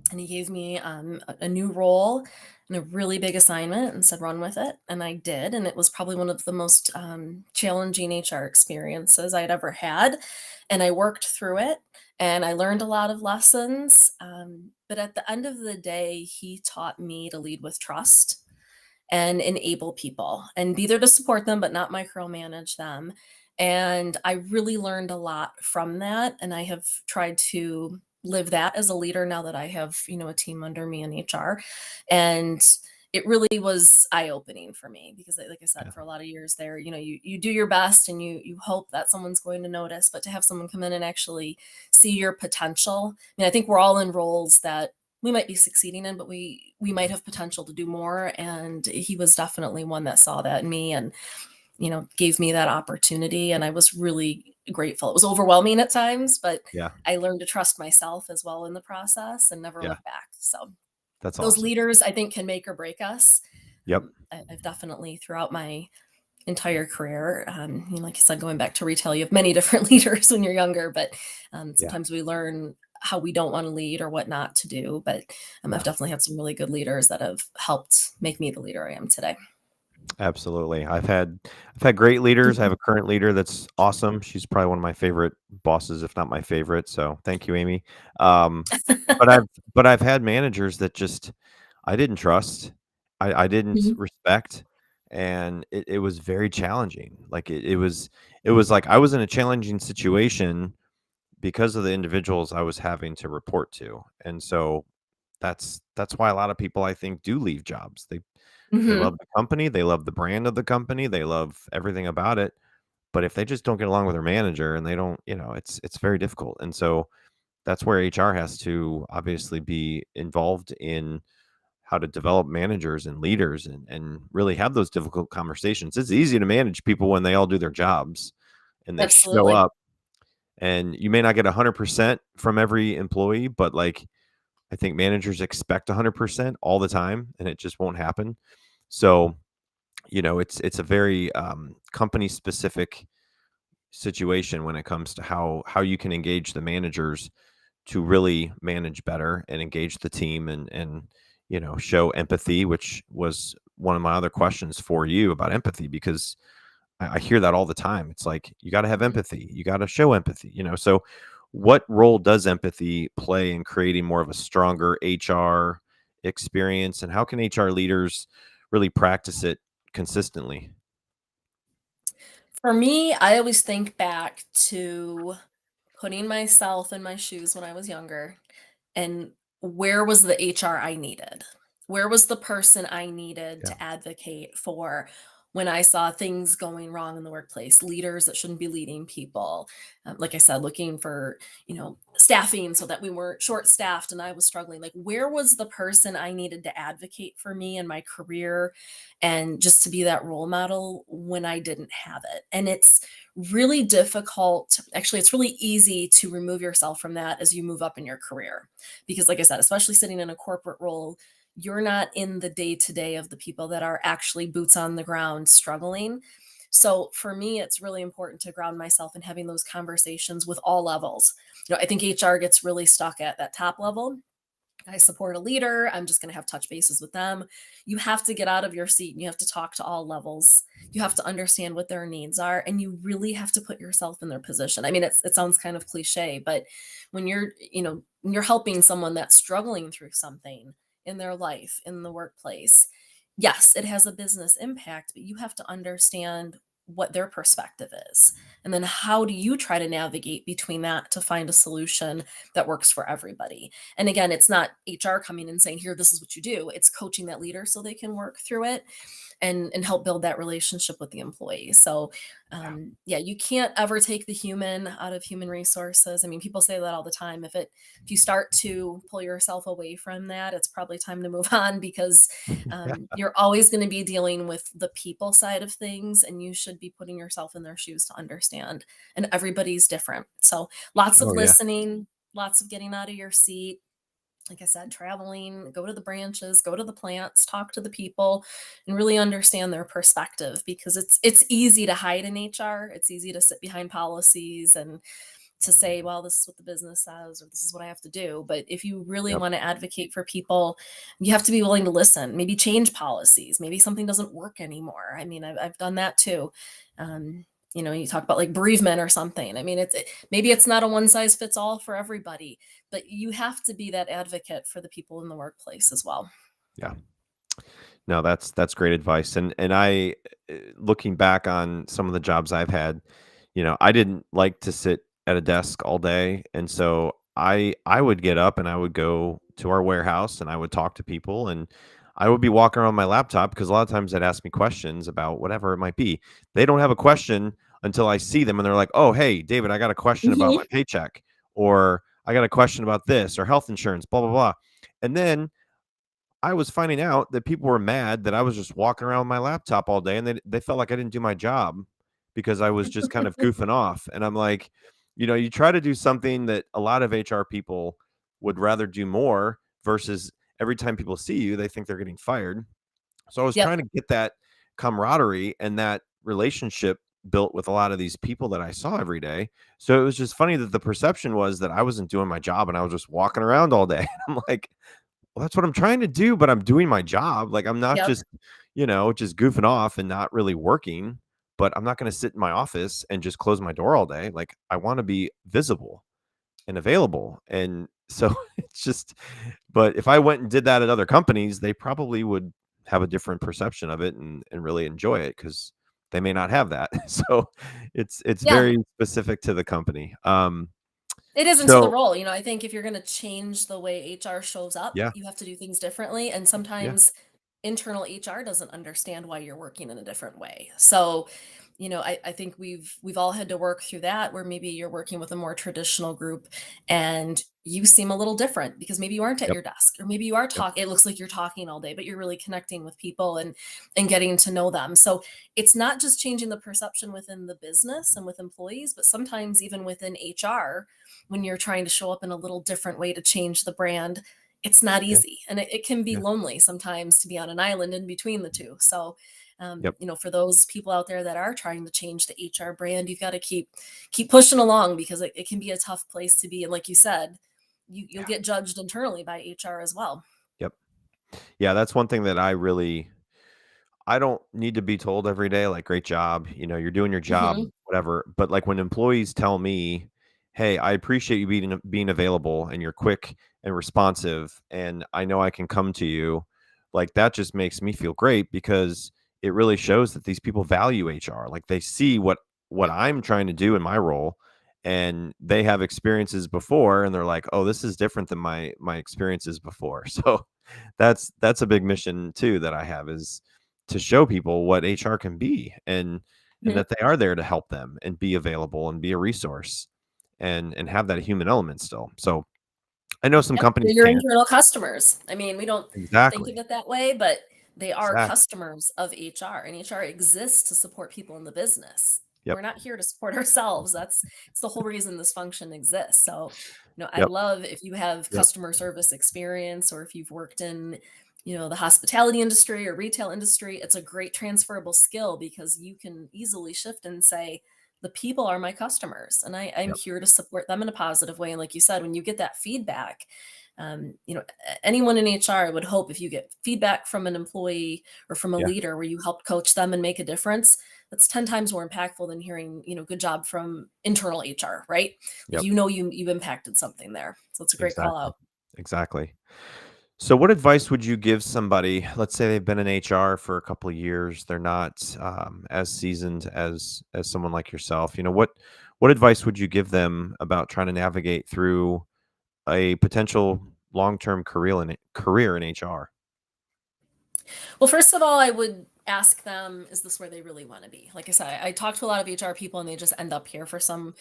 and he gave me a new role and a really big assignment and said run with it, and I did, and it was probably one of the most challenging HR experiences I'd ever had, and I worked through it and I learned a lot of lessons, but at the end of the day he taught me to lead with trust and enable people and be there to support them, but not micromanage them. And I really learned a lot from that. And I have tried to live that as a leader now that I have, a team under me in HR. And it really was eye-opening for me because like I said, Yeah. for a lot of years there, you do your best and you hope that someone's going to notice, but to have someone come in and actually see your potential. I mean, I think we're all in roles that we might be succeeding in, but we might have potential to do more. And he was definitely one that saw that in me and gave me that opportunity. And I was really grateful. It was overwhelming at times, but Yeah. I learned to trust myself as well in the process and never Yeah. look back. So That's those awesome. leaders, I think, can make or break us. Yep. I've definitely throughout my entire career. Like I said, going back to retail, you have many different leaders when you're younger, but Yeah. sometimes we learn how we don't want to lead or what not to do. But I've Yeah. definitely had some really good leaders that have helped make me the leader I am today. Absolutely. I've had great leaders. I have Mhm. a current leader that's awesome. She's probably one of my favorite bosses, if not my favorite. So thank you, Amy. Um, but I've but I've had managers that just I didn't trust. I didn't Mhm. respect. And it was very challenging. Like it was like I was in a challenging situation because of the individuals I was having to report to. And so that's why a lot of people I think do leave jobs. They love Mhm. the company, they love the brand of the company, they love everything about it, but if they just don't get along with their manager and they don't, it's very difficult. And so that's where HR has to obviously be involved in how to develop managers and leaders and really have those difficult conversations. It's easy to manage people when they all do their jobs and they show Absolutely. up, and you may not get 100% from every employee, but like I think managers expect 100% all the time and it just won't happen. So it's a very company specific situation when it comes to how you can engage the managers to really manage better and engage the team and show empathy, which was one of my other questions for you about empathy, because I hear that all the time. It's like you got to have Mhm. empathy, you got to show empathy. So what role does empathy play in creating more of a stronger HR experience, and how can HR leaders really practice it consistently? For me, I always think back to putting myself in my shoes when I was younger and where was the HR I needed? Where was the person I needed Yeah. to advocate for when I saw things going wrong in the workplace, leaders that shouldn't be leading people. Like I said, looking for, staffing so that we weren't short staffed and I was struggling. Like, where was the person I needed to advocate for me in my career and just to be that role model when I didn't have it? And it's really difficult. Actually, it's really easy to remove yourself from that as you move up in your career. Because, like I said, especially sitting in a corporate role, you're not in the day to day of the people that are actually boots on the ground struggling. So for me, it's really important to ground myself in having those conversations with all levels. I think HR gets really stuck at that top level. I support a leader. I'm just going to have touch bases with them. You have to get out of your seat and you have to talk to all levels. You have to understand what their needs are and you really have to put yourself in their position. I mean, it sounds kind of cliche, but when you're helping someone that's struggling through something in their life, in the workplace, yes, it has a business impact, but you have to understand what their perspective is. And then how do you try to navigate between that to find a solution that works for everybody? And again, it's not HR coming and saying, here, this is what you do. It's coaching that leader so they can work through it and help build that relationship with the employee. So yeah, you can't ever take the human out of human resources. I mean, people say that all the time. If you start to pull yourself away from that, it's probably time to move on because Yeah. you're always going to be dealing with the people side of things, and you should be putting yourself in their shoes to understand. And everybody's different. So lots of Oh yeah. listening, lots of getting out of your seat, like I said, traveling, go to the branches, go to the plants, talk to the people, and really understand their perspective because it's easy to hide in HR. It's easy to sit behind policies and to say, well, this is what the business says or this is what I have to do. But if you really Yep. want to advocate for people, you have to be willing to listen, maybe change policies, maybe something doesn't work anymore. I mean, I've done that too. Um, you talk about like bereavement or something. I mean, maybe it's not a one size fits all for everybody, but you have to be that advocate for the people in the workplace as well. Yeah. No, that's great advice. And looking back on some of the jobs I've had, I didn't like to sit at a desk all day, and so I would get up and I would go to our warehouse and I would talk to people and I would be walking around my laptop because a lot of times they'd ask me questions about whatever it might be. They don't have a question until I see them and they're like, "Oh, hey, David, I got a question about my Mhm. paycheck," or "I got a question about this," or health insurance, blah blah blah. And then I was finding out that people were mad that I was just walking around with my laptop all day and they felt like I didn't do my job because I was just kind of goofing off. And I'm like, you try to do something that a lot of HR people would rather do more versus every time people see you, they think they're getting fired. So I was Yep. trying to get that camaraderie and that relationship built with a lot of these people that I saw every day. So it was just funny that the perception was that I wasn't doing my job and I was just walking around all day. I'm like, well, that's what I'm trying to do, but I'm doing my job. Like I'm not Yep. just, just goofing off and not really working, but I'm not going to sit in my office and just close my door all day. Like I want to be visible and available. And so it's just, but if I went and did that at other companies, they probably would have a different perception of it and really enjoy it because they may not have that. So it's Yeah. very specific to the company. It is into the So role. I think if you're going to change the way HR shows up, yeah, you have to do things differently. And yeah, sometimes internal HR doesn't understand why you're working in a different way. So, I think we've all had to work through that where maybe you're working with a more traditional group and you seem a little different because maybe you aren't at yep, your desk or maybe you are yep, talking. It looks like you're talking all day, but you're really connecting with people and getting to know them. So it's not just changing the perception within the business and with employees, but sometimes even within HR when you're trying to show up in a little different way to change the brand, it's not yeah, easy. And it can be yeah, lonely sometimes to be on an island in between the two. So, yep, for those people out there that are trying to change the HR brand, you've got to keep pushing along because it can be a tough place to be. And like you said, you'll yeah, get judged internally by HR as well. yep. Yeah, that's one thing that I don't need to be told every day, like, "Great job," "You're doing your job," Hmm. whatever, but, like, when employees tell me, "Hey, I appreciate you being available, and you're quick and responsive, and I know I can come to you," like, that just makes me feel great because it really shows that these people value HR, like, they see what Yep. I'm trying to do in my role, and they have experiences before, and they're like, "Oh, this is different than my experiences before," so that's a big mission too that I have is to show people what HR can be, and Mhm. that they are there to help them and be available and be a resource and have that human element still. So I know some Yep, they're companies your can't. internal customers. I mean, we don't think of Exactly. it that way, but they are Exactly. customers of HR, and HR exists to support people in the business. Yep. We're not here to support ourselves. It's the whole reason this function exists. So, I Yep. love if you have Yep. customer service experience or if you've worked in, the hospitality industry or retail industry, it's a great transferable skill because you can easily shift and say, the people are my customers and I'm Yep. here to support them in a positive way. And like you said, when you get that feedback, anyone in HR would hope if you get feedback from an employee or from a Yeah. leader where you helped coach them and make a difference, that's 10 times more impactful than hearing, good job from internal HR, right? Like, Yep. you impacted something there. So it's a great call Exactly. out. Exactly. So, what advice would you give somebody? Let's say they've been in HR for a couple of years. They're not as seasoned as someone like yourself. What advice would you give them about trying to navigate through a potential long term career in HR? Well, first of all, I would ask them, is this where they really want to be? Like I said, I talk to a lot of HR people and they just end up here for some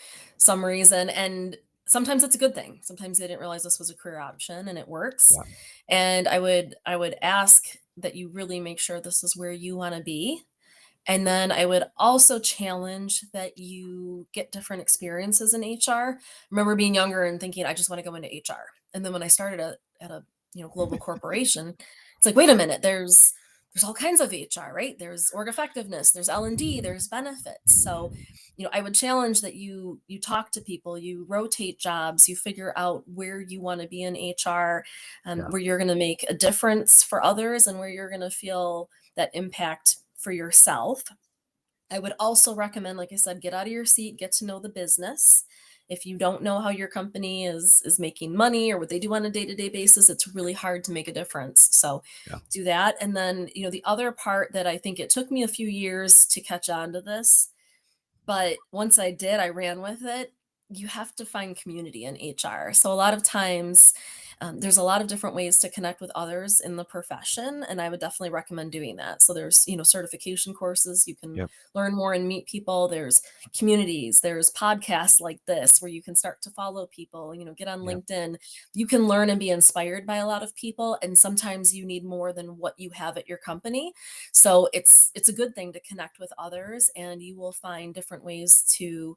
reason. And sometimes it's a good thing. Sometimes they didn't realize this was a career option and it works. Yeah. And I would ask that you really make sure this is where you want to be. And then I would also challenge that you get different experiences in HR. Remember being younger and thinking, I just want to go into HR. And then when I started at a global corporation, it's like, wait a minute, there's all kinds of HR, right? There's org effectiveness, there's L&D, there's benefits. So, I would challenge that you talk to people, you rotate jobs, you figure out where you want to be in HR, Yeah. where you're going to make a difference for others and where you're going to feel that impact for yourself. I would also recommend, like I said, get out of your seat, get to know the business. If you don't know how your company is making money or what they do on a day-to-day basis, it's really hard to make a difference. So Yeah. do that. And then, the other part that I think it took me a few years to catch on to this, but once I did, I ran with it. You have to find community in HR. So a lot of times, there's a lot of different ways to connect with others in the profession, and I would definitely recommend doing that. So there's, certification courses you can Yep. learn more and meet people. There's communities. There's podcasts like this where you can start to follow people. Get on Yep. LinkedIn. You can learn and be inspired by a lot of people, and sometimes you need more than what you have at your company. So it's a good thing to connect with others, and you will find different ways to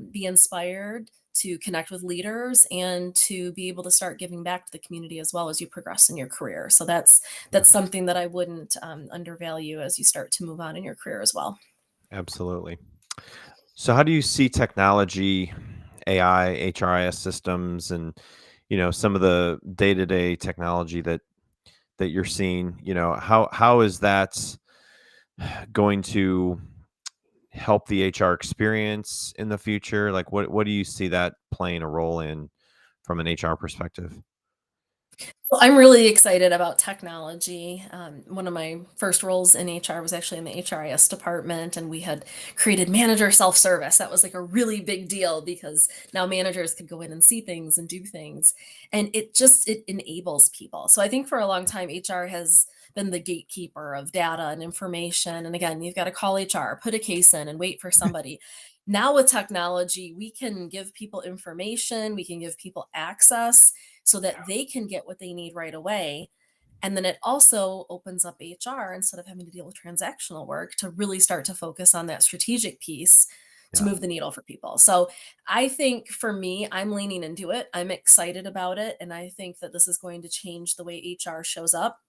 be inspired, to connect with leaders, and to be able to start giving back to the community as well as you progress in your career. So that's something that I wouldn't undervalue as you start to move on in your career as well. Absolutely. So, how do you see technology, AI, HRIS systems, and some of the day to day technology that you're seeing? How is that going to help the HR experience in the future? Like, what do you see that playing a role in from an HR perspective? Well, I'm really excited about technology. One of my first roles in HR was actually in the HRIS department, and we had created manager self service. That was like a really big deal because now managers could go in and see things and do things, and it enables people. So I think for a long time, HR has been the gatekeeper of data and information. And again, you've got to call HR, put a case in, and wait for somebody. Now with technology, we can give people information, we can give people access so that they can get what they need right away. And then it also opens up HR instead of having to deal with transactional work to really start to focus on that strategic piece to Yeah. move the needle for people. So I think for me, I'm leaning into it. I'm excited about it. And I think that this is going to change the way HR shows up.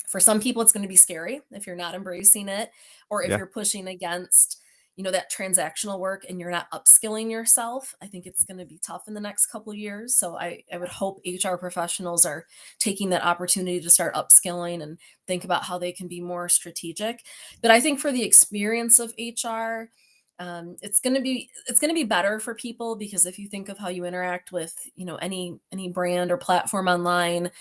For some people, it's going to be scary if you're not embracing it or if Yeah. you're pushing against, that transactional work and you're not upskilling yourself. I think it's going to be tough in the next couple of years. So I would hope HR professionals are taking that opportunity to start upskilling and think about how they can be more strategic. But I think for the experience of HR, it's going to be better for people because if you think of how you interact with any brand or platform online,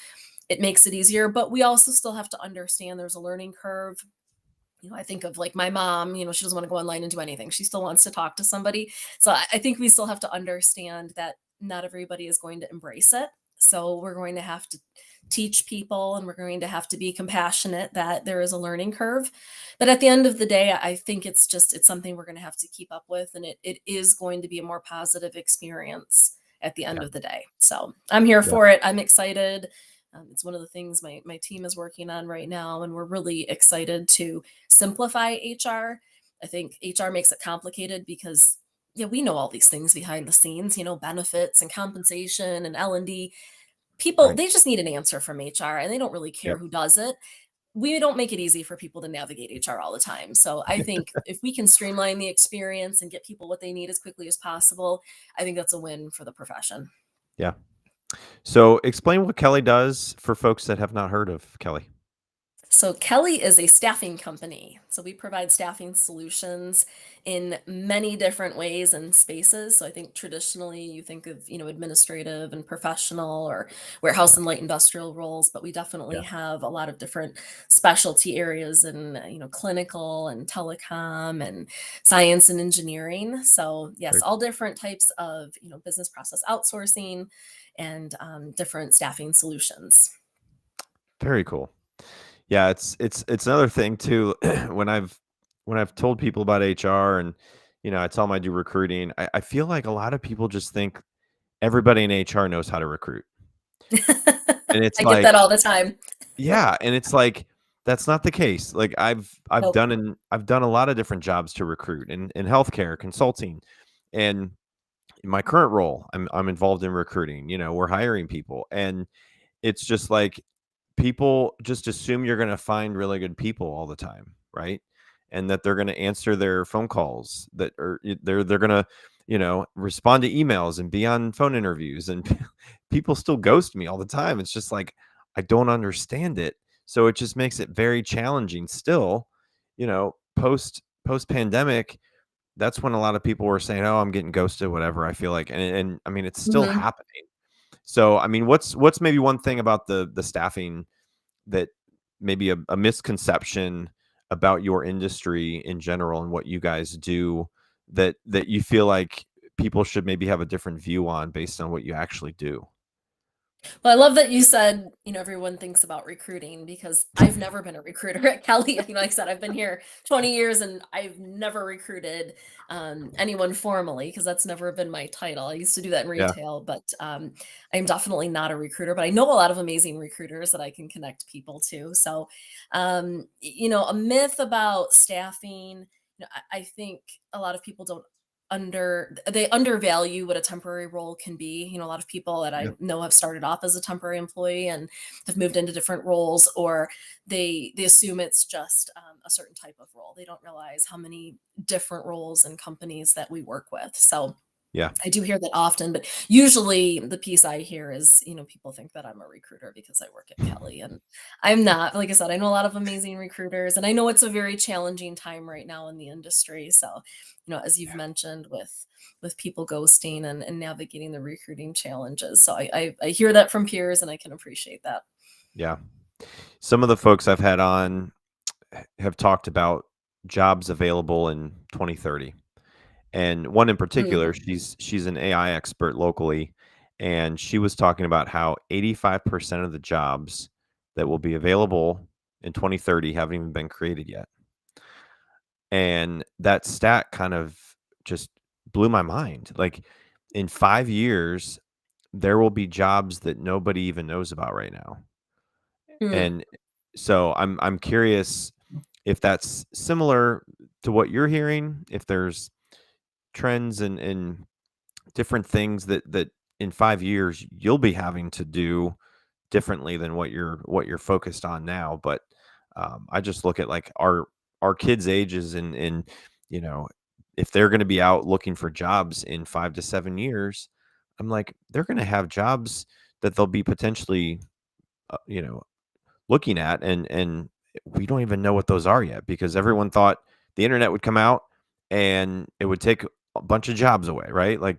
it makes it easier, but we also still have to understand there's a learning curve. I think of like my mom, she doesn't want to go online and do anything. She still wants to talk to somebody. So I think we still have to understand that not everybody is going to embrace it. So we're going to have to teach people and we're going to have to be compassionate that there is a learning curve. But at the end of the day, I think it's something we're going to have to keep up with, and it is going to be a more positive experience at the end Yeah. of the day. So I'm here Yeah. for it. I'm excited. It's one of the things my team is working on right now, and we're really excited to simplify HR. I think HR makes it complicated because yeah, we know all these things behind the scenes, benefits and compensation and L&D. People, Right. they just need an answer from HR and they don't really care Yep. who does it. We don't make it easy for people to navigate HR all the time. So I think if we can streamline the experience and get people what they need as quickly as possible, I think that's a win for the profession. Yeah. So explain what Kelly does for folks that have not heard of Kelly. So Kelly is a staffing company. So we provide staffing solutions in many different ways and spaces. So I think traditionally you think of, administrative and professional or warehouse Yeah. and light industrial roles, but we definitely Yeah. have a lot of different specialty areas in, clinical and telecom and science and engineering. So yes, Very, all different types of, business process outsourcing and different staffing solutions. very cool. Yeah, it's another thing too. when I've told people about HR and I tell them I do recruiting, I feel like a lot of people just think everybody in HR knows how to recruit. And it's I get that like, all the time. yeah, and it's like that's not the case. Like Nope. I've done a lot of different jobs to recruit in healthcare, consulting, and in my current role, I'm involved in recruiting. We're hiring people, and it's just like people just assume you're going to find really good people all the time, right? And that they're going to answer their phone calls, that or they're going to, respond to emails and be on phone interviews, and people still ghost me all the time. It's just like I don't understand it. So it just makes it very challenging still, post pandemic. That's when a lot of people were saying, "Oh, I'm getting ghosted," whatever. I feel like, and I mean, it's still Mhm. happening. So, I mean, what's maybe one thing about the staffing that maybe a misconception about your industry in general and what you guys do that you feel like people should maybe have a different view on based on what you actually do? Well, I love that you said, everyone thinks about recruiting because I've never been a recruiter at Kelly. Like I said, I've been here 20 years and I've never recruited anyone formally because that's never been my title. I used to do that in Yeah. retail, but I'm definitely not a recruiter, but I know a lot of amazing recruiters that I can connect people to. So, a myth about staffing, I think a lot of people don't they undervalue what a temporary role can be. A lot of people that Yeah. I know have started off as a temporary employee and have moved into different roles, or they assume it's just a certain type of role. They don't realize how many different roles and companies that we work with. So Yeah. I do hear that often, but usually the piece I hear is, people think that I'm a recruiter because I work at Kelly, and I'm not. Like I said, I know a lot of amazing recruiters, and I know it's a very challenging time right now in the industry. So, as you've mentioned with people ghosting and navigating the recruiting challenges. So I hear that from peers and I can appreciate that. Yeah. Some of the folks I've had on have talked about jobs available in 2030. And one in particular, Mm, she's an AI expert locally, and she was talking about how 85% of the jobs that will be available in 2030 haven't even been created yet. And that stat kind of just blew my mind. Like in 5 years, there will be jobs that nobody even knows about right now. mm. And so I'm curious if that's similar to what you're hearing, if there's trends and different things that in 5 years you'll be having to do differently than what you're focused on now. But I just look at like our kids' ages and you know if they're going to be out looking for jobs in 5 to 7 years, I'm like they're going to have jobs that they'll be potentially uh, you know looking at, and we don't even know what those are yet because everyone thought the internet would come out and it would take a bunch of jobs away, right? Like,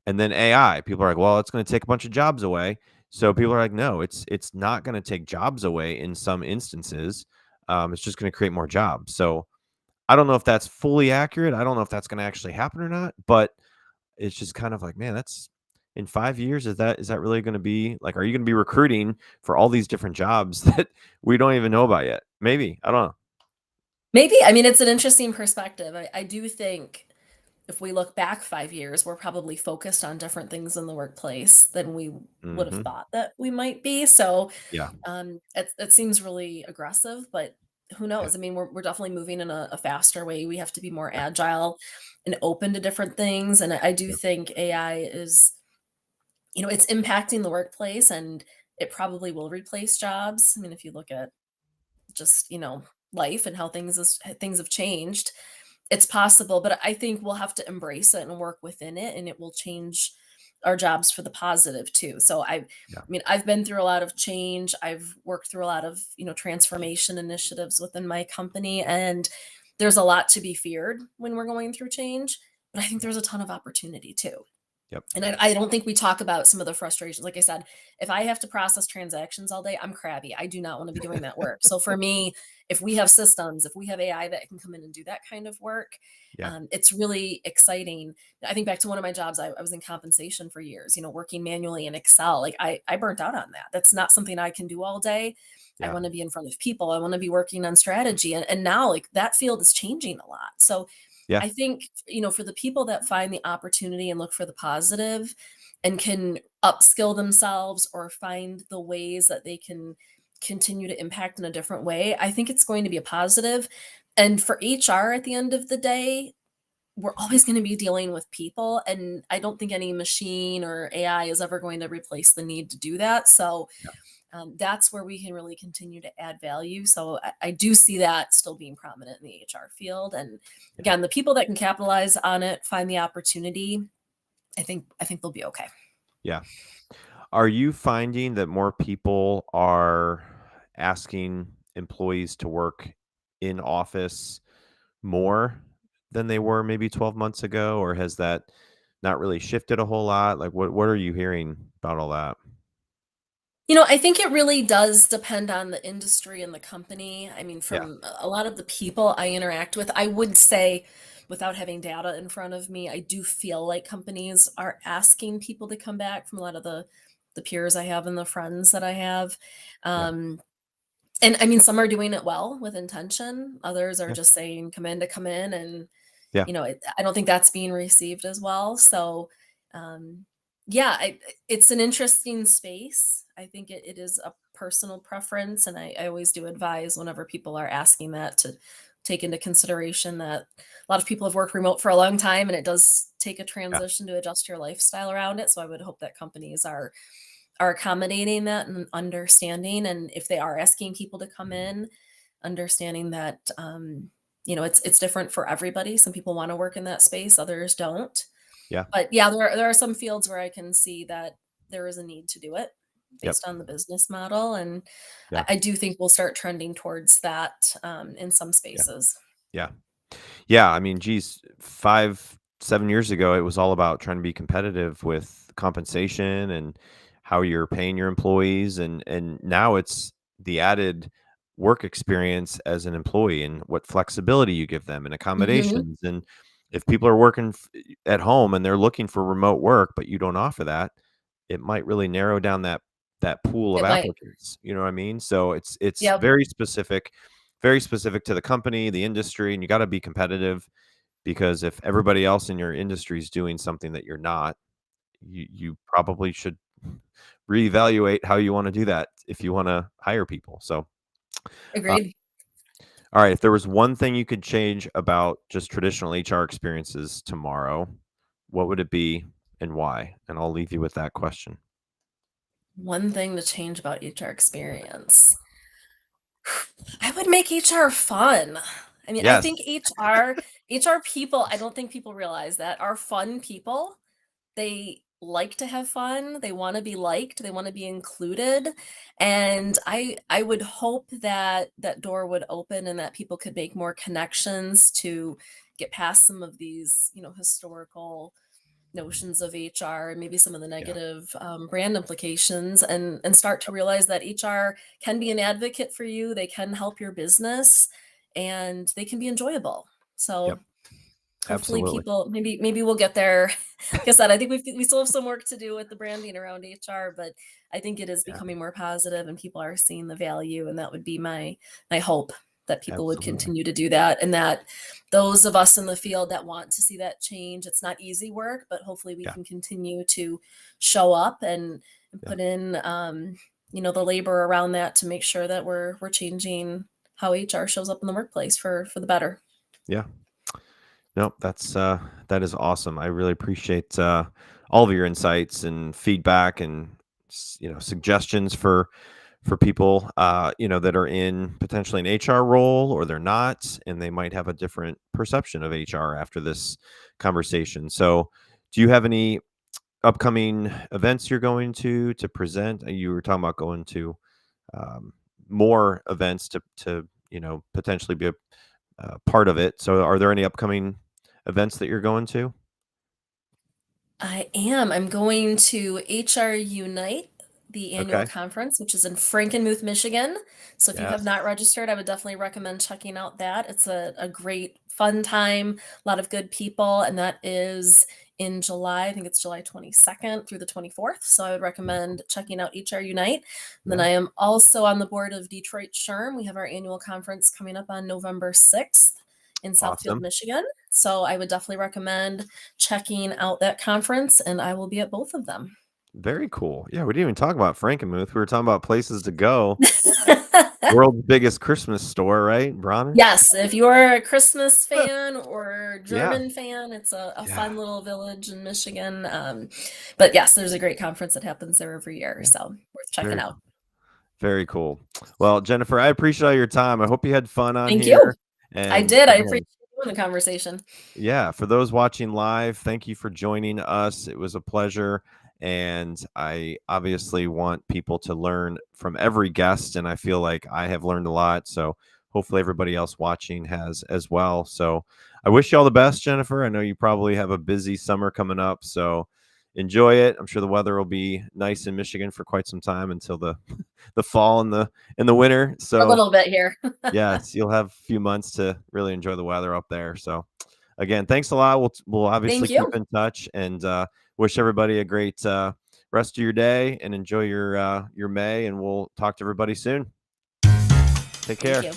and then AI, people are like, well, it's going to take a bunch of jobs away. So people are like, no, it's not going to take jobs away in some instances. It's just going to create more jobs. So I don't know if that's fully accurate. I don't know if that's going to actually happen or not, but it's just kind of like, man, in 5 years, is that really going to be like, are you going to be recruiting for all these different jobs that we don't even know about yet? Maybe. I don't know. Maybe. I mean, it's an interesting perspective. I do think if we look back 5 years, we're probably focused on different things in the workplace than we would have Hmm. thought that we might be. So Yeah. it seems really aggressive, but who Yeah. knows? I mean, we're definitely moving in a faster way. We have to be more Yeah. agile and open to different things. And I do Yeah. think AI is, it's impacting the workplace and it probably will replace jobs. I mean, if you look at just, life and how things have changed, it's possible, but I think we'll have to embrace it and work within it, and it will change our jobs for the positive too. So I Yeah. mean, I've been through a lot of change. I've worked through a lot of, transformation initiatives within my company, and there's a lot to be feared when we're going through change, but I think there's a ton of opportunity too. Yep. And I don't think we talk about some of the frustrations. Like I said, if I have to process transactions all day, I'm crabby. I do not want to be doing that work. So for me, if we have systems, if we have AI that can come in and do that kind of work, Yeah. it's really exciting. I think back to one of my jobs, I was in compensation for years, working manually in Excel. Like I burnt out on that. That's not something I can do all day. I Yeah. want to be in front of people. I want to be working on strategy. And now like that field is changing a lot. So Yeah. I think, for the people that find the opportunity and look for the positive and can upskill themselves or find the ways that they can continue to impact in a different way, I think it's going to be a positive. And for HR at the end of the day, we're always going to be dealing with people. And I don't think any machine or AI is ever going to replace the need to do that. So Yeah. that's where we can really continue to add value. So I do see that still being prominent in the HR field. And Yeah. again, the people that can capitalize on it, find the opportunity, I think they'll be okay. Yeah. Are you finding that more people are asking employees to work in office more than they were maybe 12 months ago, or has that not really shifted a whole lot? Like, what are you hearing about all that? I think it really does depend on the industry and the company. I mean, Yeah. from a lot of the people I interact with, I would say, without having data in front of me, I do feel like companies are asking people to come back from a lot of the peers I have and the friends that I have. Yeah. Um, and I mean, some are doing it well with intention. Others are Yeah. just saying, come in to come in. And, Yeah. I don't think that's being received as well. So, um, yeah, it's an interesting space. I think it is a personal preference. And I always do advise whenever people are asking that to take into consideration that a lot of people have worked remote for a long time and it does take a Yeah. transition to adjust your lifestyle around it. So I would hope that companies are accommodating that and understanding. And if they are asking people to come in, understanding that it's different for everybody. Some people want to work in that space, others don't. Yeah. But yeah, there are some fields where I can see that there is a need to do it Yep. based on the business model. And I, Yeah. I do think we'll start trending towards that in some Yeah. spaces. Yeah. Yeah, I mean, geez, 5, 7 years ago, it was all about trying to be competitive with compensation and how you're paying your employees, and now it's the added work experience as an employee and what flexibility you give them and Hmm. accommodations. And if people are working at home and they're looking for remote work, but you don't offer that, it might really narrow down that pool of It might. applicants. You know what I mean? So it's Yep. very specific to the company, the industry, and you got to be competitive because if everybody else in your industry is doing something that you're not, you probably should reevaluate how you want to do that if you want to hire people. So, uh, Agreed. all right, if there was one thing you could change about just traditional HR experiences tomorrow, what would it be and why? And I'll leave you with that question. One thing to change about HR experience. I would make HR fun. I mean, I Yes. think HR people, I don't think people realize that are fun people. They like to have fun, they wanna be liked, they wanna be included, and I would hope that that door would open and that people could make more connections to get past some of these, historical notions of HR and maybe some of the Yeah. negative brand implications and start to realize that HR can be an advocate for you. They can help your business and they can be enjoyable. Yep. So Hopefully Absolutely. people maybe we'll get there. Like I said, I think we still have some work to do with the branding around HR, but I think it is Yeah, becoming more positive and people are seeing the value, and that would be my hope that people would absolutely. continue to do that, and that those of us in the field that want to see that change, it's not easy work, but hopefully we Yeah, can continue to show up and yeah, put in the labor around that to make sure that we're changing how HR shows up in the workplace for the better. yeah. No, that is awesome. I really appreciate all of your insights and feedback and suggestions for people that are in potentially an HR role or they're not, and they might have a different perception of HR after this conversation. So, do you have any upcoming events you're going to present? You were talking about going to um, more events to potentially be a part of it. So, are there any upcoming events that you're going to? I am. I'm going to HR Unite, the annual Okay. conference, which is in Frankenmuth, Michigan. So if you have Yes. not registered, I would definitely recommend checking out that. It's a great fun time, a lot of good people, and that is in July. I think it's July 22nd through the 24th. So I would Very recommend cool. checking out HR Unite. And then Yeah. I am also on the board of Detroit SHRM. We have our annual conference coming up on November 6th in Southfield, Awesome. Michigan. So I would definitely recommend checking out that conference, and I will be at both of them. Very cool. Yeah, we didn't even talk about Frankenmuth. We were talking about places to go. World's biggest Christmas store, right? Bronner? Yes, if you're a Christmas fan or Yeah. German fan, it's a Yeah. fun little village in Michigan. But yes, there's a great conference that happens there every year, Yeah. so worth checking Very out. cool. Very cool. Well, Jennifer, I appreciate all your time. I hope you had fun on Thank you. here. I And did. I appreciate again, doing the conversation. yeah, for those watching live, thank you for joining us. It was a pleasure. And I obviously want people to learn from every guest. And I feel like I have learned a lot. So hopefully everybody else watching has as well. So I wish you all the best, Jennifer. I know you probably have a busy summer coming up. So enjoy it. I'm sure the weather will be nice in Michigan for quite some time until the fall and the winter. A So little bit here. yes, you'll have a few months to really enjoy the weather up there. So, again, thanks a lot. We'll obviously Thank keep you. in touch and wish everybody a great rest of your day and enjoy your May. And we'll talk to everybody soon. Take Thank care. you.